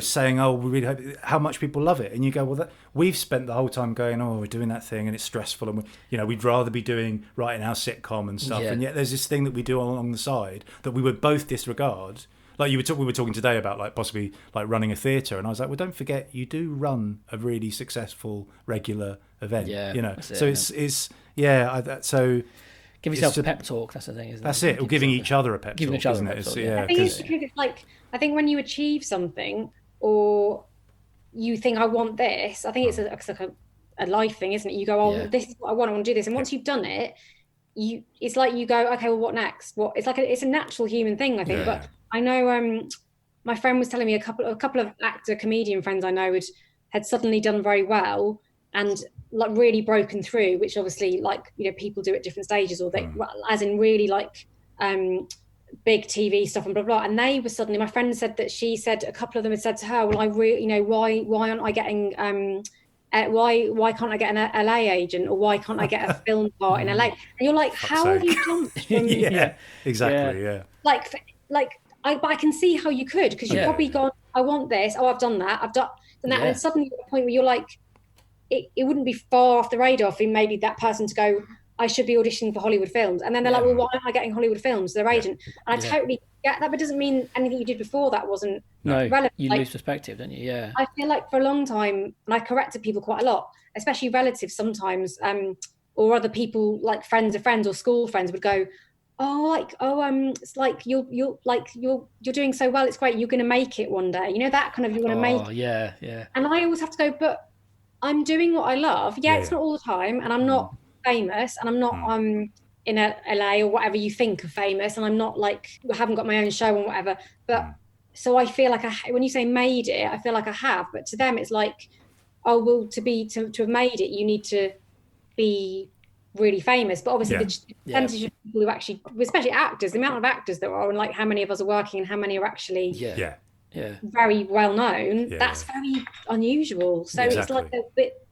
Saying, oh, we really hope how much people love it. And you go, well, we've spent the whole time going, oh, we're doing that thing and it's stressful and we'd rather be writing our sitcom and stuff. And yet there's this thing that we do along the side that we would both disregard. Like we were talking today about like possibly like running a theatre, and I was like, well, don't forget you do run a really successful regular event. So give yourself a pep talk. That's the thing, isn't it? That's it. Or giving each other a pep talk, isn't it? I think it's because it's like, I think when you achieve something or you think I want this, I think it's like a life thing, isn't it? You go, this is what I want to do this, and once you've done it, it's like you go, okay, well, what next? It's like it's a natural human thing, I think. But I know my friend was telling me a couple of actor comedian friends I know had suddenly done very well and like really broken through, which obviously like people do at different stages, or they as in really like big TV stuff and blah blah. And they were suddenly, my friend said that she said a couple of them had said to her, well, I really why aren't I getting why can't I get an LA agent, or why can't I get a film part in LA? And you're like, how have you jumped from exactly but I can see how you could, because you've probably gone, I want this, I've done that, I've done that, and suddenly you're at a point where you're like, it wouldn't be far off the radar for maybe that person to go, I should be auditioning for Hollywood films, and then they're like, well, why am I getting Hollywood films? Their agent, and I totally get that, but it doesn't mean anything you did before that wasn't relevant. You lose perspective, don't you? Yeah. I feel like for a long time, and I corrected people quite a lot, especially relatives sometimes, or other people like friends of friends or school friends would go, it's like you're doing so well, it's great, you're going to make it one day, that kind of, you want to make it. And I always have to go, but I'm doing what I love. It's not all the time, and I'm not famous, and I'm not in LA or whatever you think of famous, and I'm not like, I haven't got my own show and whatever, but so I feel like when you say made it, I feel like I have, but to them it's like, oh well, to have made it, you need to be really famous. But obviously the percentage of people who actually, especially actors, the amount of actors there are, and like how many of us are working and how many are actually very well known, that's very unusual. So it's like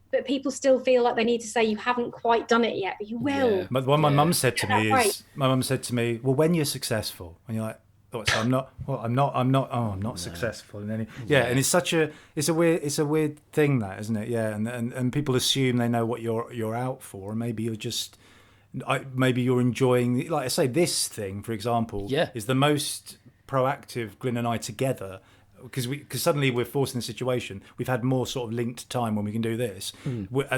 but people still feel like they need to say, you haven't quite done it yet, but you will. But what my mum said to me is, well, when you're successful, and you're like, oh, so I'm not successful in any. And it's a weird thing, that, isn't it? And people assume they know what you're out for, and maybe you're enjoying, like I say, this thing, for example, is the most proactive Glyn and I together, because suddenly we're forced in a situation. We've had more sort of linked time when we can do this.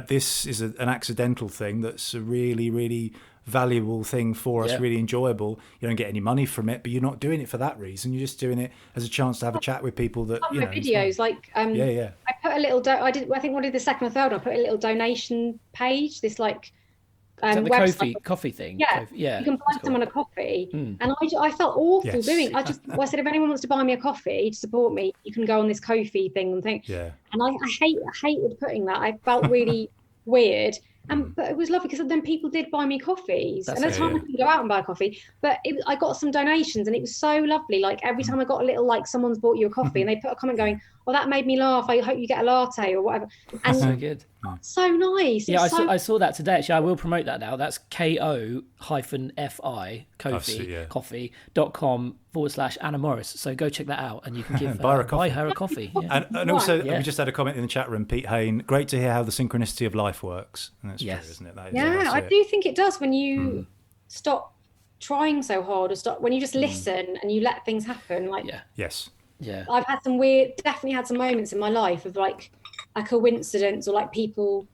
This is an accidental thing that's a really, really valuable thing for us, really enjoyable. You don't get any money from it, but you're not doing it for that reason. You're just doing it as a chance to have a chat with people that my videos, like I put a little I think what did the second or third one, I put a little donation page, this like the coffee thing. You can buy someone a coffee, and I felt awful doing. I said, if anyone wants to buy me a coffee to support me, you can go on this Ko-fi thing and think. And I hated putting that. I felt really weird. But it was lovely, because then people did buy me coffees. And at the time I couldn't go out and buy a coffee, but I got some donations, and it was so lovely. Like every time I got a little, like someone's bought you a coffee, and they put a comment going, well, that made me laugh, I hope you get a latte or whatever. And so good. So nice. I saw that today. Actually, I will promote that now. That's ko-fi coffee.com/Anna Morris. So go check that out, and you can give buy her a coffee. And also, we just had a comment in the chat room, Pete Hain, great to hear how the synchronicity of life works. And that's true, isn't it? I do think it does, when you stop trying so hard, or when you just listen and you let things happen. Like I've had definitely had some moments in my life of like a coincidence, or like people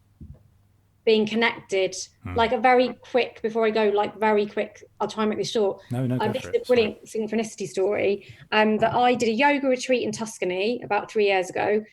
being connected, like a very quick, before I go, like very quick, I'll try and make this short. This is a brilliant synchronicity story, that I did a yoga retreat in Tuscany about 3 years ago,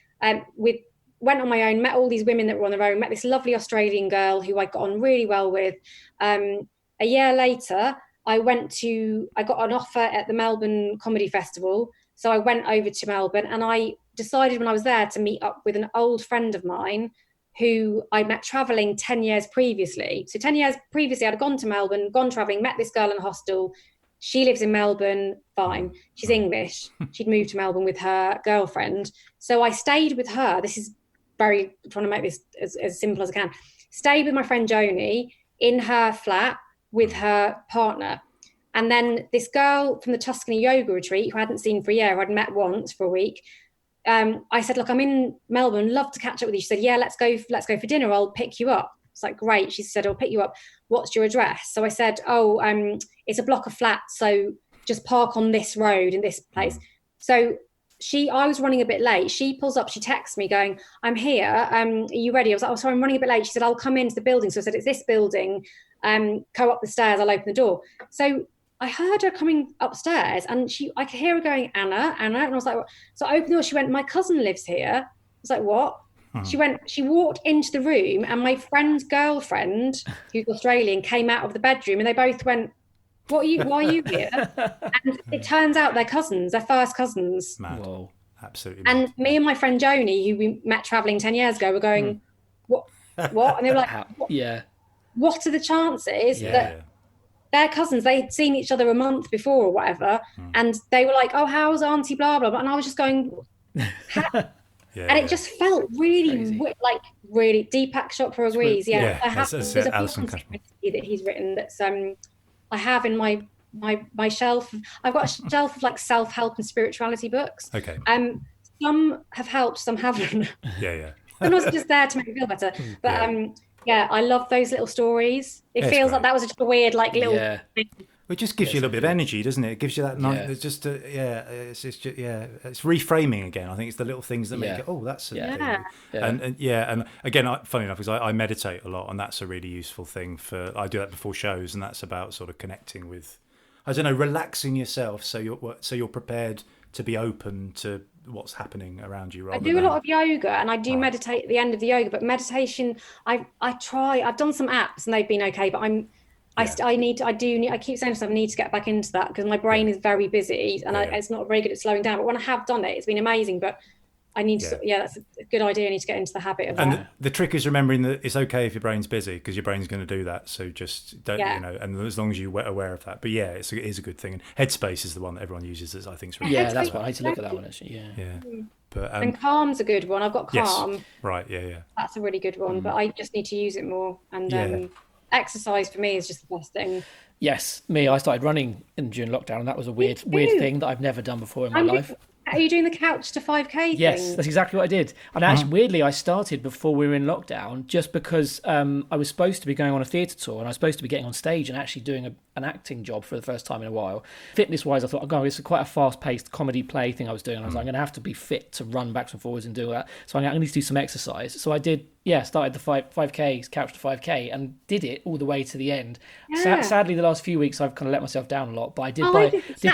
went on my own, met all these women that were on their own, met this lovely Australian girl who I got on really well with. A year later, I got an offer at the Melbourne Comedy Festival. So I went over to Melbourne, and I decided when I was there to meet up with an old friend of mine who I met traveling 10 years previously. So 10 years previously, I'd gone to Melbourne, gone traveling, met this girl in a hostel. She lives in Melbourne, fine. She's English. She'd moved to Melbourne with her girlfriend. So I stayed with her. This is trying to make this as simple as I can. Stayed with my friend Joni in her flat with her partner. And then this girl from the Tuscany yoga retreat, who I hadn't seen for a year, I'd met once for a week. I said, look, I'm in Melbourne, love to catch up with you. She said, yeah, let's go for dinner. I'll pick you up. It's like, great. She said, I'll pick you up. What's your address? So I said, it's a block of flats. So just park on this road in this place. So I was running a bit late. She pulls up, she texts me going, I'm here. Are you ready? I was like, oh, sorry, I'm running a bit late. She said, I'll come into the building. So I said, it's this building. Go up the stairs. I'll open the door. So I heard her coming upstairs, and I could hear her going, Anna. And I was like, what? So I opened the door. She went, my cousin lives here. I was like, what? She walked into the room, and my friend's girlfriend, who's Australian, came out of the bedroom, and they both went, why are you here? And it turns out they're cousins, they're first cousins. Mad. Whoa, absolutely. And mad. Me and my friend Joni, who we met traveling 10 years ago, were going, what? And they were like, what are the chances that they're cousins? They'd seen each other a month before or whatever. And they were like, oh, how's auntie, blah, blah, blah. And I was just going, and it just felt really really Deepak Chopra agrees. I have there's a Alison that he's written that's I have in my shelf. I've got a shelf of like self-help and spirituality books. Okay. Some have helped, some haven't. Some was just there to make me feel better. But I love those little stories. It feels like that was just a weird little thing. It just gives you a little bit of energy, doesn't it? It gives you that night. It's just it's reframing again. I think it's the little things that make it. Oh, that's a thing. And again, funny enough, because I meditate a lot, and that's a really useful thing I do that before shows, and that's about sort of connecting with, I don't know, relaxing yourself so you're prepared to be open to what's happening around you. I do a lot of yoga, and I do meditate at the end of the yoga. But meditation, I've done some apps, and they've been okay. But I keep saying to myself, I need to get back into that because my brain is very busy and it's not very good at slowing down. But when I have done it, it's been amazing. But I need to, that's a good idea. I need to get into the habit of that. And the trick is remembering that it's okay if your brain's busy because your brain's going to do that. So just don't, and as long as you're aware of that. But it is a good thing. And Headspace is the one that everyone uses that I think is really good. That's what I had to look at that one actually. But, and Calm's a good one. I've got Calm. Yes. Right. That's a really good one. But I just need to use it more. And exercise for me is just the best thing. Yes, I started running during lockdown, and that was a weird thing that I've never done before in my life. Are you doing the couch to 5K thing? Yes, that's exactly what I did. And actually, weirdly, I started before we were in lockdown just because I was supposed to be going on a theatre tour, and I was supposed to be getting on stage and actually doing an acting job for the first time in a while. Fitness-wise, I thought, this is quite a fast-paced comedy play thing I was doing. And I was like, I'm going to have to be fit to run backwards and forwards and do that. So I need to do some exercise. So I did, started the 5K, couch to 5K, and did it all the way to the end. Sadly, the last few weeks, I've kind of let myself down a lot, but I did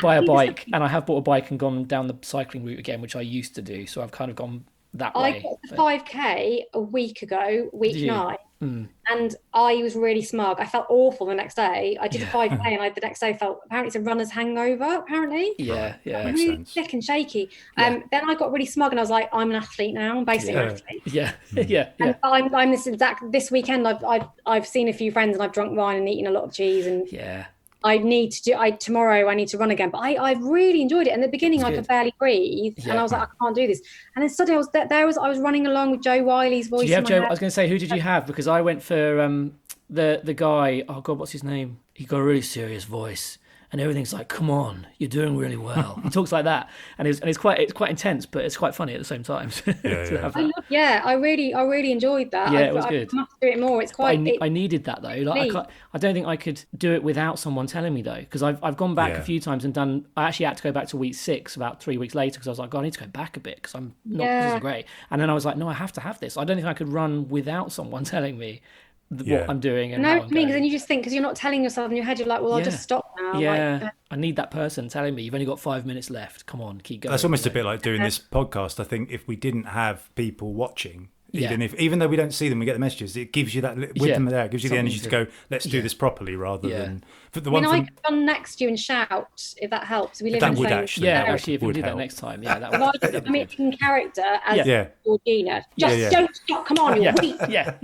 buy a bike, and I have bought a bike and gone down the cycling route again, which I used to do. So I've kind of gone that way. I got the 5K a week ago, weeknight, and I was really smug. I felt awful the next day. I did a 5K, and the next day felt, apparently it's a runner's hangover, apparently. I'm really sick and shaky. Then I got really smug, and I was like, I'm an athlete now. I'm basically an athlete. And I'm this weekend, I've seen a few friends, and I've drunk wine and eaten a lot of cheese, and tomorrow I need to run again. But I really enjoyed it. In the beginning, I could barely breathe, and I was like, I can't do this. And then suddenly I was running along with Joe Wiley's voice. Did you have Joe? I was going to say, who did you have? Because I went for the guy. Oh God, what's his name? He got a really serious voice, and everything's like, "Come on, you're doing really well." He talks like that, and it's quite intense, but it's quite funny at the same time. I really enjoyed that. It was good. I must do it more. It's quite. I needed that though. I don't think I could do it without someone telling me though, because I've gone back a few times and done. I actually had to go back to week 6 about 3 weeks later because I was like, God, I need to go back a bit because I'm not. This isn't great. And then I was like, no, I have to have this. I don't think I could run without someone telling me what I'm doing. And because then you just think, because you're not telling yourself in your head, you're like, well, I'll just stop now. I need that person telling me you've only got 5 minutes left. Come on, keep going. That's almost a bit like doing this podcast. I think if we didn't have people watching, Even though we don't see them, we get the messages. It gives you that with them there. It gives you the energy to go. Let's do this properly, rather than. But the one I could run next to you and shout if that helps. We live that in the would same actually. Actually, if we do that help. next time, that would. I'm in character as Georgina. Just don't stop. Come on, you're weak. That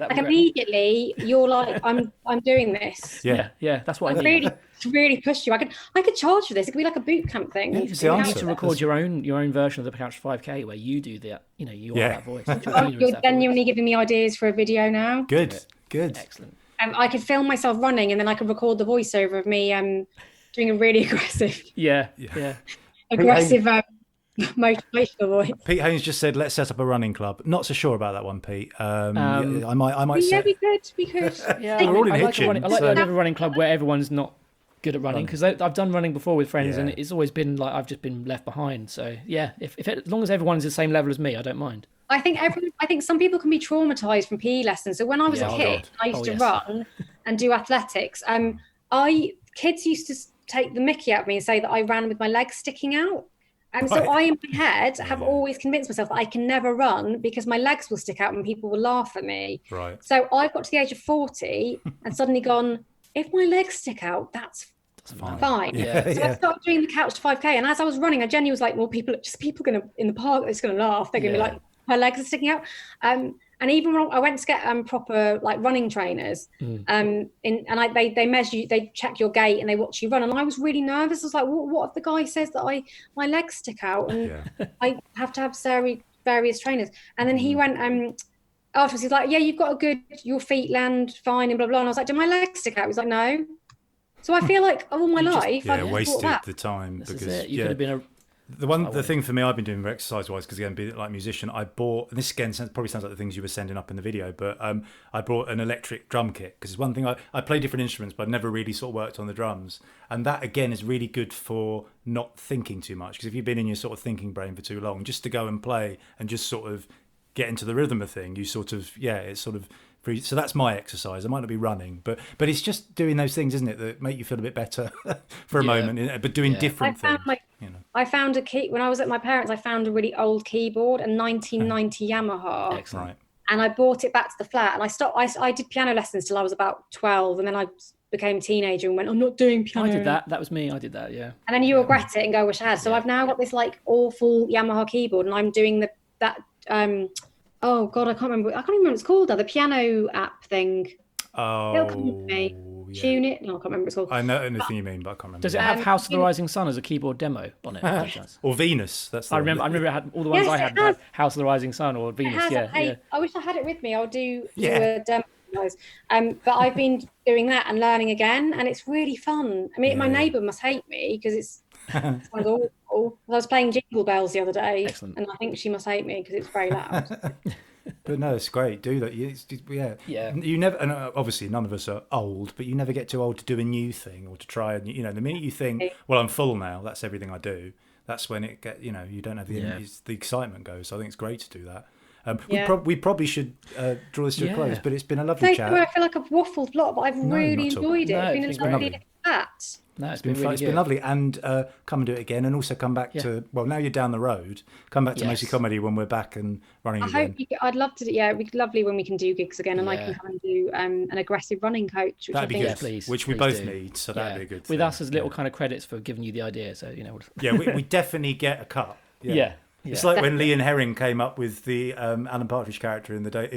like immediately, you're like, I'm doing this. Yeah. That's what I need. Really push you. I could charge for this. It could be like a boot camp thing. You need to record your own version of the Couch 5K where you do that. You are that voice. You're genuinely giving me ideas for a video now. Good. Excellent. I could film myself running, and then I could record the voiceover of me doing a really aggressive. Aggressive motivational voice. Pete Haynes just said, "Let's set up a running club." Not so sure about that one, Pete. I might. Yeah, we could. Yeah, we're all in I like Hitchin. I like to have a running club where everyone's not good at running, because I've done running before with friends, and it's always been like I've just been left behind. So if as long as everyone's the same level as me, I don't mind. I think some people can be traumatized from PE lessons. So when I was a kid, I used to run and do athletics. Kids used to take the mickey out of me and say that I ran with my legs sticking out. So I, in my head, have always convinced myself that I can never run because my legs will stick out and people will laugh at me. Right. So I've got to the age of 40 and suddenly gone, if my legs stick out, that's fine. Yeah. So I started doing the Couch to 5K, and as I was running, I genuinely was like, well, people going to in the park, they're just going to laugh. They're going to be like, her legs are sticking out. And even when I went to get proper like running trainers, they measure you, they check your gait and they watch you run. And I was really nervous. I was like, what if the guy says that my legs stick out and I have to have various trainers? And then he went, afterwards he's like, yeah, you've got your feet land fine and blah, blah. And I was like, do my legs stick out? He was like, no. So I feel like all my life, I've wasted the time because you could have been the thing for me I've been doing exercise wise, because again, being like a musician, I bought, and this again probably sounds like the things you were sending up in the video, but I bought an electric drum kit, because it's one thing I play different instruments, but I've never really sort of worked on the drums, and that again is really good for not thinking too much, because if you've been in your sort of thinking brain for too long, just to go and play and just sort of get into the rhythm of thing, you sort of it's sort of. So that's my exercise. I might not be running, but it's just doing those things, isn't it, that make you feel a bit better for a moment, but doing different things. I found a key when I was at my parents'. I found a really old keyboard, a 1990 Yamaha. Excellent. Right. And I brought it back to the flat, and I stopped. I did piano lessons till I was about 12, and then I became a teenager and went, I'm not doing piano. I did that. That was me. I did that. Yeah. And then you regret it and go, wish I had. So I've now got this like awful Yamaha keyboard, and I'm doing that. Oh God, I can't remember what it's called. The piano app thing. Oh, it'll come to me. Yeah. Tune it. No, I can't remember what it's called. I know anything you mean, but I can't remember. Does it have House of the Rising Sun as a keyboard demo on it? Or Venus? That's. I remember it had all the ones I had. Like House of the Rising Sun or Venus. I wish I had it with me. I'll do a demo. But I've been doing that and learning again, and it's really fun. I mean, my neighbour must hate me because it sounds awful. I was playing Jingle Bells the other day. Excellent. And I think she must hate me because it's very loud. But no, it's great. Do that. You never, and obviously none of us are old, but you never get too old to do a new thing or to try. The minute you think, well, I'm full now, that's everything I do. That's when it get. You don't have the excitement goes. So I think it's great to do that. We probably should draw this to a close, but it's been a lovely chat. I feel like I've waffled a lot, but I've really enjoyed it. It's been a lovely chat. No, it's been fun. It's been lovely, and come and do it again, and also come back to. Well, now you're down the road. Come back to Mostly Comedy when we're back and running again. I'd love to. Yeah, it'd be lovely when we can do gigs again, and I can come and do an aggressive running coach. Which that'd be good, please. Which we both need. So that'd be a good thing. With us as little kind of credits for giving you the idea. So we definitely get a cut. Yeah. It's like when Lee and Herring came up with the Alan Partridge character in the Day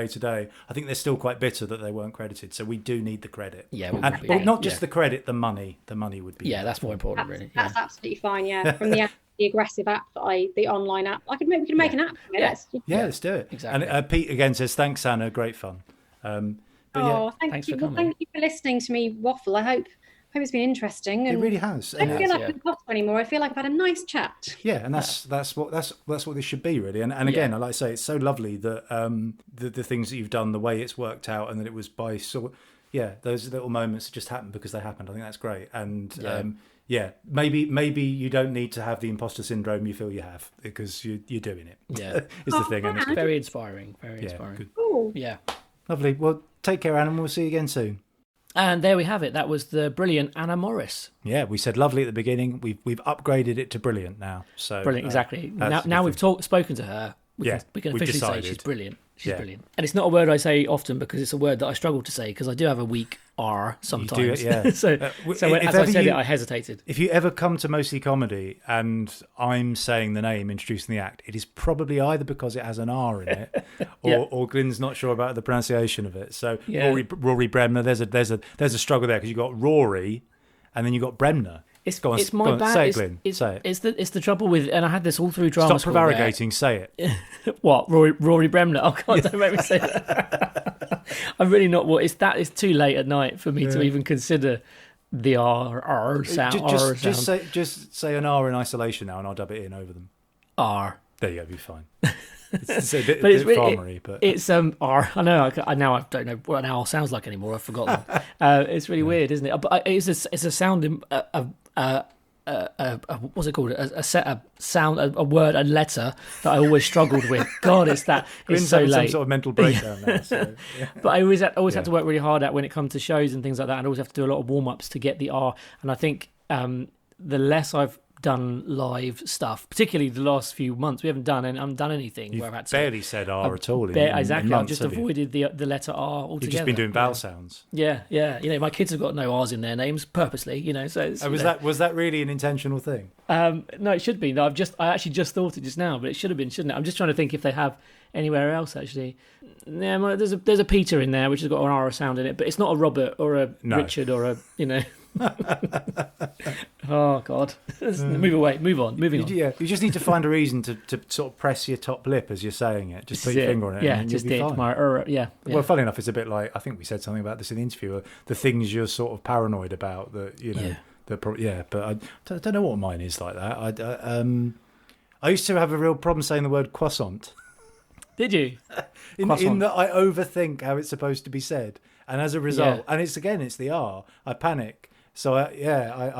to Day. I think they're still quite bitter that they weren't credited, so we do need the credit. Yeah, well, not just the credit, the money. The money would be. Yeah, that's more important, really. That's absolutely fine. Yeah, from the aggressive app the online app. We could make an app. Let's do it. Exactly. And Pete again says thanks, Anna. Great fun. Thank you. Well, thank you for listening to me waffle. I hope it's been interesting. And it really has. I don't feel like I'm not anymore. I feel like I've had a nice chat. Yeah, and that's what this should be, really. And again, I like to say, it's so lovely that the things that you've done, the way it's worked out, and that it was by those little moments that just happened because they happened. I think that's great. And maybe you don't need to have the imposter syndrome you feel you have, because you're doing it. Yeah, is the thing. And it's very inspiring. Very inspiring. Good. Cool. Yeah, lovely. Well, take care, Anna, and we'll see you again soon. And there we have it. That was the brilliant Anna Morris. Yeah, we said lovely at the beginning. We've upgraded it to brilliant now. So brilliant, exactly. Now we've spoken to her. we can officially say she's brilliant. She's brilliant. And it's not a word I say often because it's a word that I struggle to say because I do have a weak R sometimes. You do, so when, as I said it, I hesitated. If you ever come to Mostly Comedy and I'm saying the name, introducing the act, it is probably either because it has an R in it or Glyn's not sure about the pronunciation of it. So Rory Bremner, there's a struggle there because you've got Rory and then you've got Bremner. It's my bad. Say it, Glyn. Say it. It's the trouble with, and I had this all through drama. Stop prevaricating. Say it. What, Rory Bremner? Oh God, don't make me say that. I'm really not. It's too late at night for me to even consider the R sound. Just say an R in isolation now, and I'll dub it in over them. R. There you go. Be fine. It's a bit farmery, but it's R. I know. I don't know what an R sounds like anymore. I've forgotten. It's really weird, isn't it? But it's a sound. What's it called? A word, a letter that I always struggled with. God, it's so late. Some sort of mental breakdown now. So, But I always have to work really hard at when it comes to shows and things like that. And I always have to do a lot of warm ups to get the R. And I think the less I've done live stuff, particularly the last few months, we haven't done anything. You've where I've had to, barely said R at all. Exactly. Months, I've just avoided the letter R altogether. You've just been doing vowel sounds. Yeah. My kids have got no R's in their names purposely. So was that really an intentional thing? No, it should be. No, I actually just thought it just now, but it should have been, shouldn't it? I'm just trying to think if they have anywhere else actually. Yeah, there's a Peter in there which has got an R sound in it, but it's not a Robert or a Richard or a Oh God! Move on. Yeah, you just need to find a reason to sort of press your top lip as you're saying it. Just put your finger on it. Yeah, and just you'll be fine. Well, funny enough, it's a bit like I think we said something about this in the interview. The things you're sort of paranoid about that but I don't know what mine is like that. I used to have a real problem saying the word croissant. Did you? in that I overthink how it's supposed to be said, and as a result, and it's the R. I panic. So I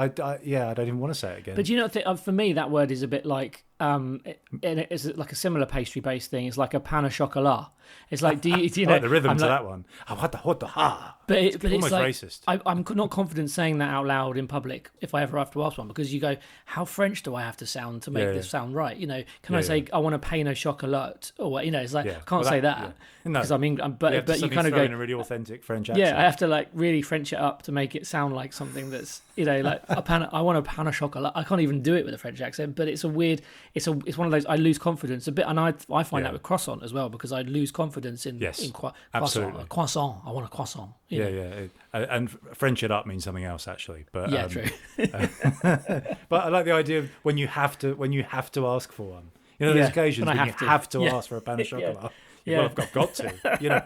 don't even want to say it again. But do you not think for me that word is a bit like it's like a similar pastry based thing. It's like a pain au chocolat. It's like do you know like the rhythm to that one? What the ha? But it's almost like, racist. I'm not confident saying that out loud in public if I ever have to ask one because you go, how French do I have to sound to make this sound right? Can I say I want a pain au chocolat or it's like I can't say that because but you kind of go in a really authentic French accent. Yeah, I have to like really French it up to make it sound like something that's like I want a pain au chocolat. I can't even do it with a French accent, but it's a weird. It's one of those I lose confidence a bit, and I find that with croissant as well because I lose confidence in croissant. Croissant. I want a croissant. And French it up means something else actually. But true. But I like the idea of when you have to ask for one. There's occasions when you have to ask for a pain au chocolat. Well, I've got to.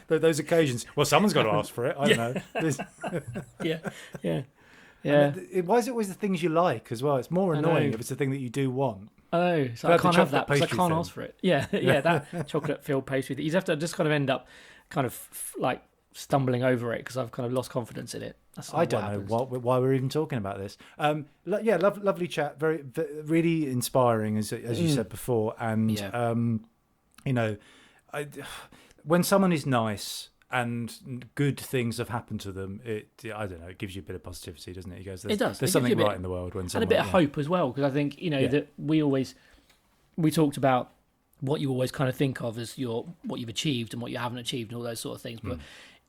Those occasions. Well, someone's got to ask for it. I don't know. Yeah. Why is it always the things you like as well? It's more annoying if it's the thing that you do want. Oh, so I can't have that because I can't ask for it. Yeah, that chocolate-filled pastry. You have to just kind of end up kind of like stumbling over it because I've kind of lost confidence in it. I don't know why we're even talking about this. Lovely chat. Very, really inspiring, as you said before. And, when someone is nice and good things have happened to them, it gives you a bit of positivity, doesn't it? He goes, it does. There's something right in the world when someone... And a bit of hope as well, because I think, that we talked about what you always kind of think of as what you've achieved and what you haven't achieved and all those sort of things, but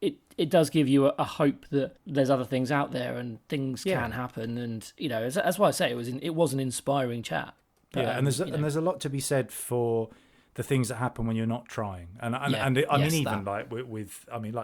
it does give you a hope that there's other things out there and things can happen, and that's why I say it was an inspiring chat. But, and there's a lot to be said for the things that happen when you're not trying, like we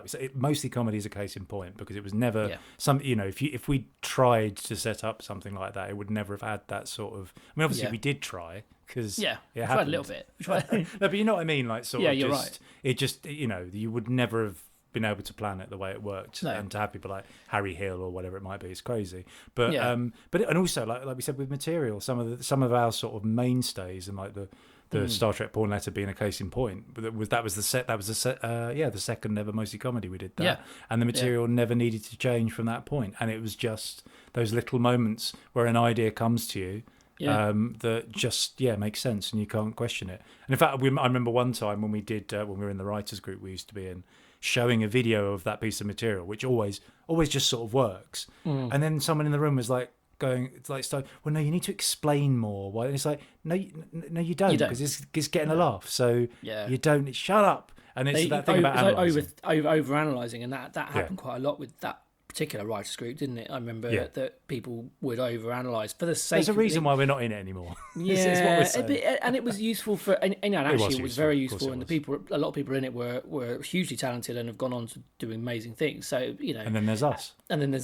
said, mostly comedy is a case in point because it was never if we tried to set up something like that, it would never have had that sort of. I mean, obviously we did try because it tried a little bit. No, but you know what I mean, like sort of. You're right. It just you would never have been able to plan it the way it worked, and to have people like Harry Hill or whatever it might be, it's crazy. But and also like we said with material, some of our sort of mainstays and like the Star Trek porn letter being a case in point, but that was the second ever mostly comedy we did that, and the material never needed to change from that point, and it was just those little moments where an idea comes to you that just makes sense and you can't question it. And in fact, I remember one time when we did when we were in the writers group we used to be in, showing a video of that piece of material, which always just sort of works, and then someone in the room was like, going, it's like, well, no, you need to explain more. Why? And it's like, no, you don't, because it's getting a laugh. So you don't. Shut up. And it's that thing about analysing. Over analysing, and that happened quite a lot with that particular writers group, didn't it? I remember that people would over analyse for the sake. There's a reason why we're not in it anymore. Yeah, and it was useful for, and actually it was very useful, and a lot of people in it were hugely talented and have gone on to do amazing things. So and then there's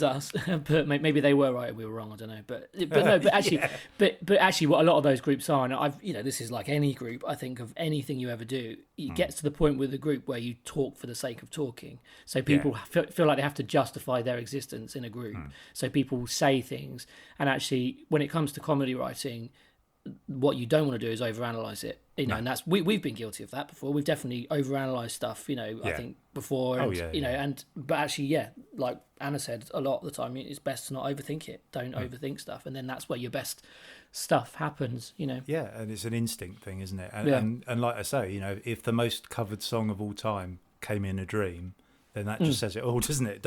us, but maybe they were right and we were wrong. I don't know, but actually, but actually, what a lot of those groups are, and I've this is like any group. I think of anything you ever do, it gets to the point with the group where you talk for the sake of talking. So people feel like they have to justify their existence in a group. So people say things, and actually when it comes to comedy writing, what you don't want to do is overanalyze it, and that's we've been guilty of that before. We've definitely overanalyzed stuff, I think before, and but actually like Anna said, a lot of the time it's best to not overthink it. Don't overthink stuff, and then that's where your best stuff happens, and it's an instinct thing, isn't it? And like I say, if the most covered song of all time came in a dream, then that just says it all, doesn't it?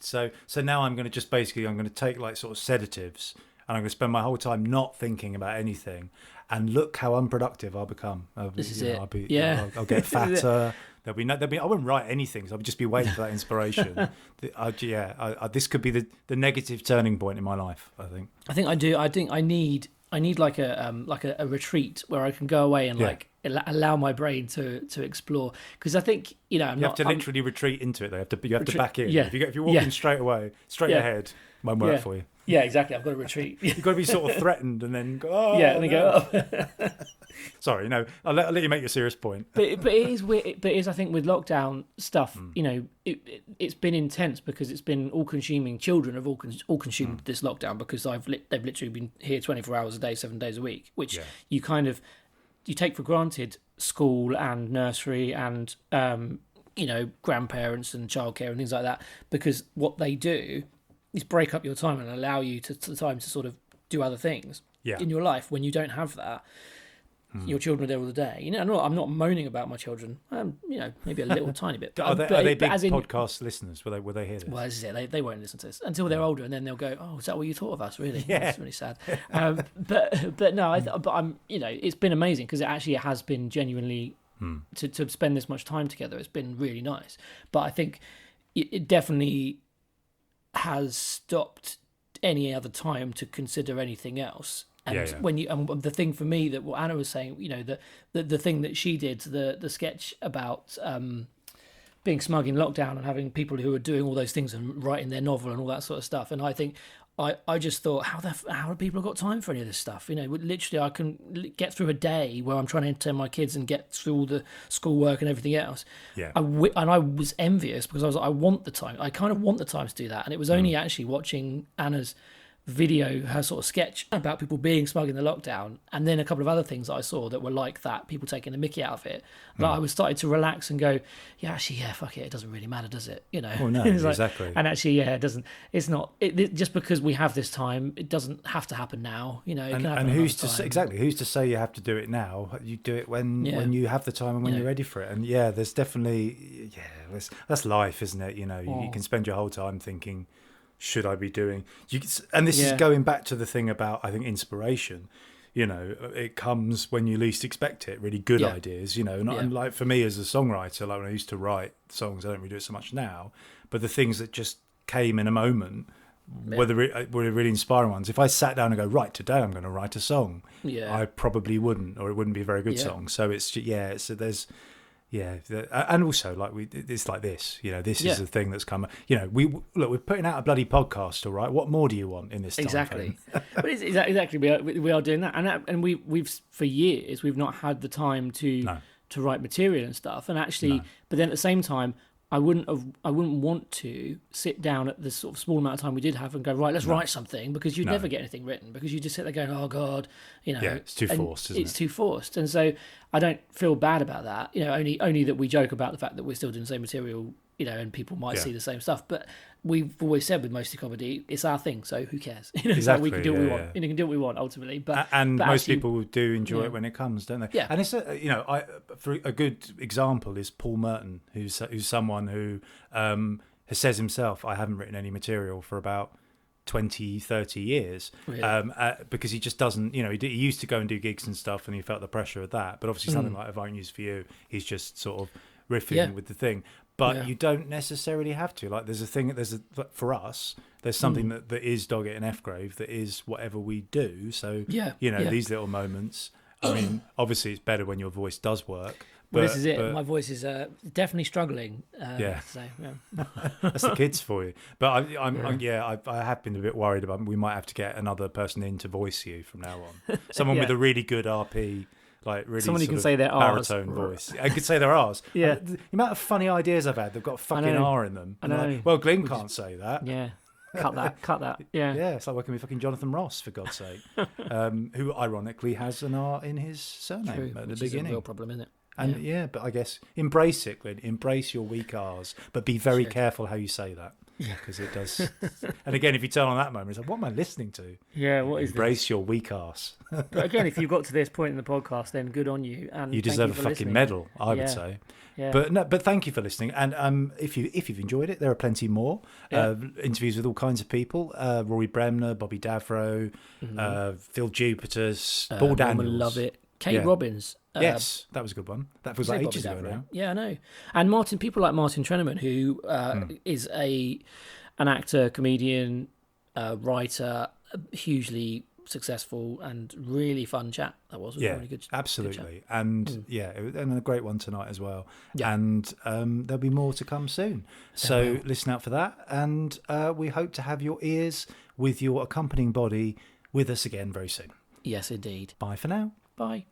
So now I'm going to take like sort of sedatives, and I'm going to spend my whole time not thinking about anything, and look how unproductive I'll become. I'll get fatter. There'll be. I wouldn't write anything, so I'll just be waiting for that inspiration. This could be the negative turning point in my life. I think I do. I think I need like a retreat where I can go away and like allow my brain to explore, because I think you have to literally retreat into it. You have to back in. If you're walking straight ahead, won't work for you. Yeah, exactly. I've got to retreat. You've got to be sort of threatened and then go. Oh, and then go. Oh. Sorry, no. I'll let you make your serious point. But it is weird. But it is, I think, with lockdown stuff. It's been intense because it's been all-consuming. Children have all consumed this lockdown because they've literally been here 24 hours a day, 7 days a week, which you take for granted. School and nursery and grandparents and childcare and things like that, because what they do is break up your time and allow you to time to sort of do other things in your life. When you don't have that, your children are there all the day. I'm not moaning about my children. Maybe a little tiny bit. Are they big podcast listeners? Will they hear this? Well, as I say, they won't listen to this until they're older, and then they'll go, "Oh, is that what you thought of us?" Really? Yeah, that's really sad. But no, but I'm. It's been amazing because it actually has been genuinely to spend this much time together. It's been really nice. But I think it definitely has stopped any other time to consider anything else. And when the thing for me that what Anna was saying, the thing that she did, the sketch about being smug in lockdown and having people who are doing all those things and writing their novel and all that sort of stuff. And I think I just thought, how do people have got time for any of this stuff? Literally, I can get through a day where I'm trying to entertain my kids and get through all the schoolwork and everything else. Yeah. And I was envious because I was like, I want the time. I kind of want the time to do that. And it was only actually watching Anna's video, her sort of sketch about people being smug in the lockdown, and then a couple of other things that I saw that were like that, people taking the mickey out of it. Like I was starting to relax and go, fuck it doesn't really matter, does it? Oh no, exactly. And actually, it doesn't. It's not. Just because we have this time, it doesn't have to happen now. And who's to say, exactly? Who's to say you have to do it now? You do it when you have the time and when you're ready for it. And there's definitely that's life, isn't it? You can spend your whole time thinking, should I be doing? And this is going back to the thing about, I think, inspiration. It comes when you least expect it. Really good ideas. And like for me as a songwriter, like when I used to write songs, I don't really do it so much now. But the things that just came in a moment were really inspiring ones. If I sat down and go, right, today I'm going to write a song, I probably wouldn't, or it wouldn't be a very good song. So it's so there's. And also it's like this. This is the thing that's come. We're putting out a bloody podcast, all right. What more do you want in this time? Exactly. But it's exactly we are doing that, and we've for years we've not had the time to write material and stuff. And actually, but then at the same time, I wouldn't want to sit down at the sort of small amount of time we did have and go, right, let's write something, because you'd never get anything written, because you just sit there going, oh God, it's too forced, isn't it? It's too forced. And so I don't feel bad about that, only that we joke about the fact that we're still doing the same material, and people might see the same stuff. But we've always said with Mostly Comedy, it's our thing, so who cares? Exactly. We can do what we want. You can do what we want ultimately. But most actually, people do enjoy it when it comes, don't they? Yeah. And it's for a good example is Paul Merton, who's someone who has says himself, I haven't written any material for about 20, 30 years, Really? because he just doesn't, he used to go and do gigs and stuff, and he felt the pressure of that. But obviously something like If I Won't Use For You, he's just sort of riffing with the thing. But you don't necessarily have to. Like, for us, there's something that is Doggett and Ephgrave that is whatever we do. So, these little moments, I mean, obviously it's better when your voice does work. Well, this is it. My voice is definitely struggling. So, that's the kids for you. But I have been a bit worried about. We might have to get another person in to voice you from now on. Someone with a really good RP, like really someone who can say their baritone voice. I could say their R's. Yeah. The amount of funny ideas I've had, they've got a fucking R in them. I know. Like, well, Glyn can't say that. Yeah. Cut that. Yeah. Yeah, it's like working with fucking Jonathan Ross, for God's sake, who ironically has an R in his surname at the beginning. Is a real problem, isn't it? And but I guess embrace it, Glyn. Embrace your weak R's, but be very careful how you say that, because it does. And again, if you turn on that moment, it's like, what am I listening to? Yeah, what is embrace your weak arse? But again, if you've got to this point in the podcast, then good on you, and you deserve a fucking listening. medal, I would say. Yeah. But thank you for listening. And if you've enjoyed it, there are plenty more interviews with all kinds of people: Rory Bremner, Bobby Davro, Phil Jupiters, Paul Daniels. Love it. Kate Robbins. Yes, that was a good one. That was like ages ago now. Yeah, I know. And people like Martin Treneman, who is an actor, comedian, writer, hugely successful and really fun chat. That was a really good chat. Absolutely. And and a great one tonight as well. Yeah. And there'll be more to come soon. So listen out for that. And we hope to have your ears with your accompanying body with us again very soon. Yes, indeed. Bye for now. Bye.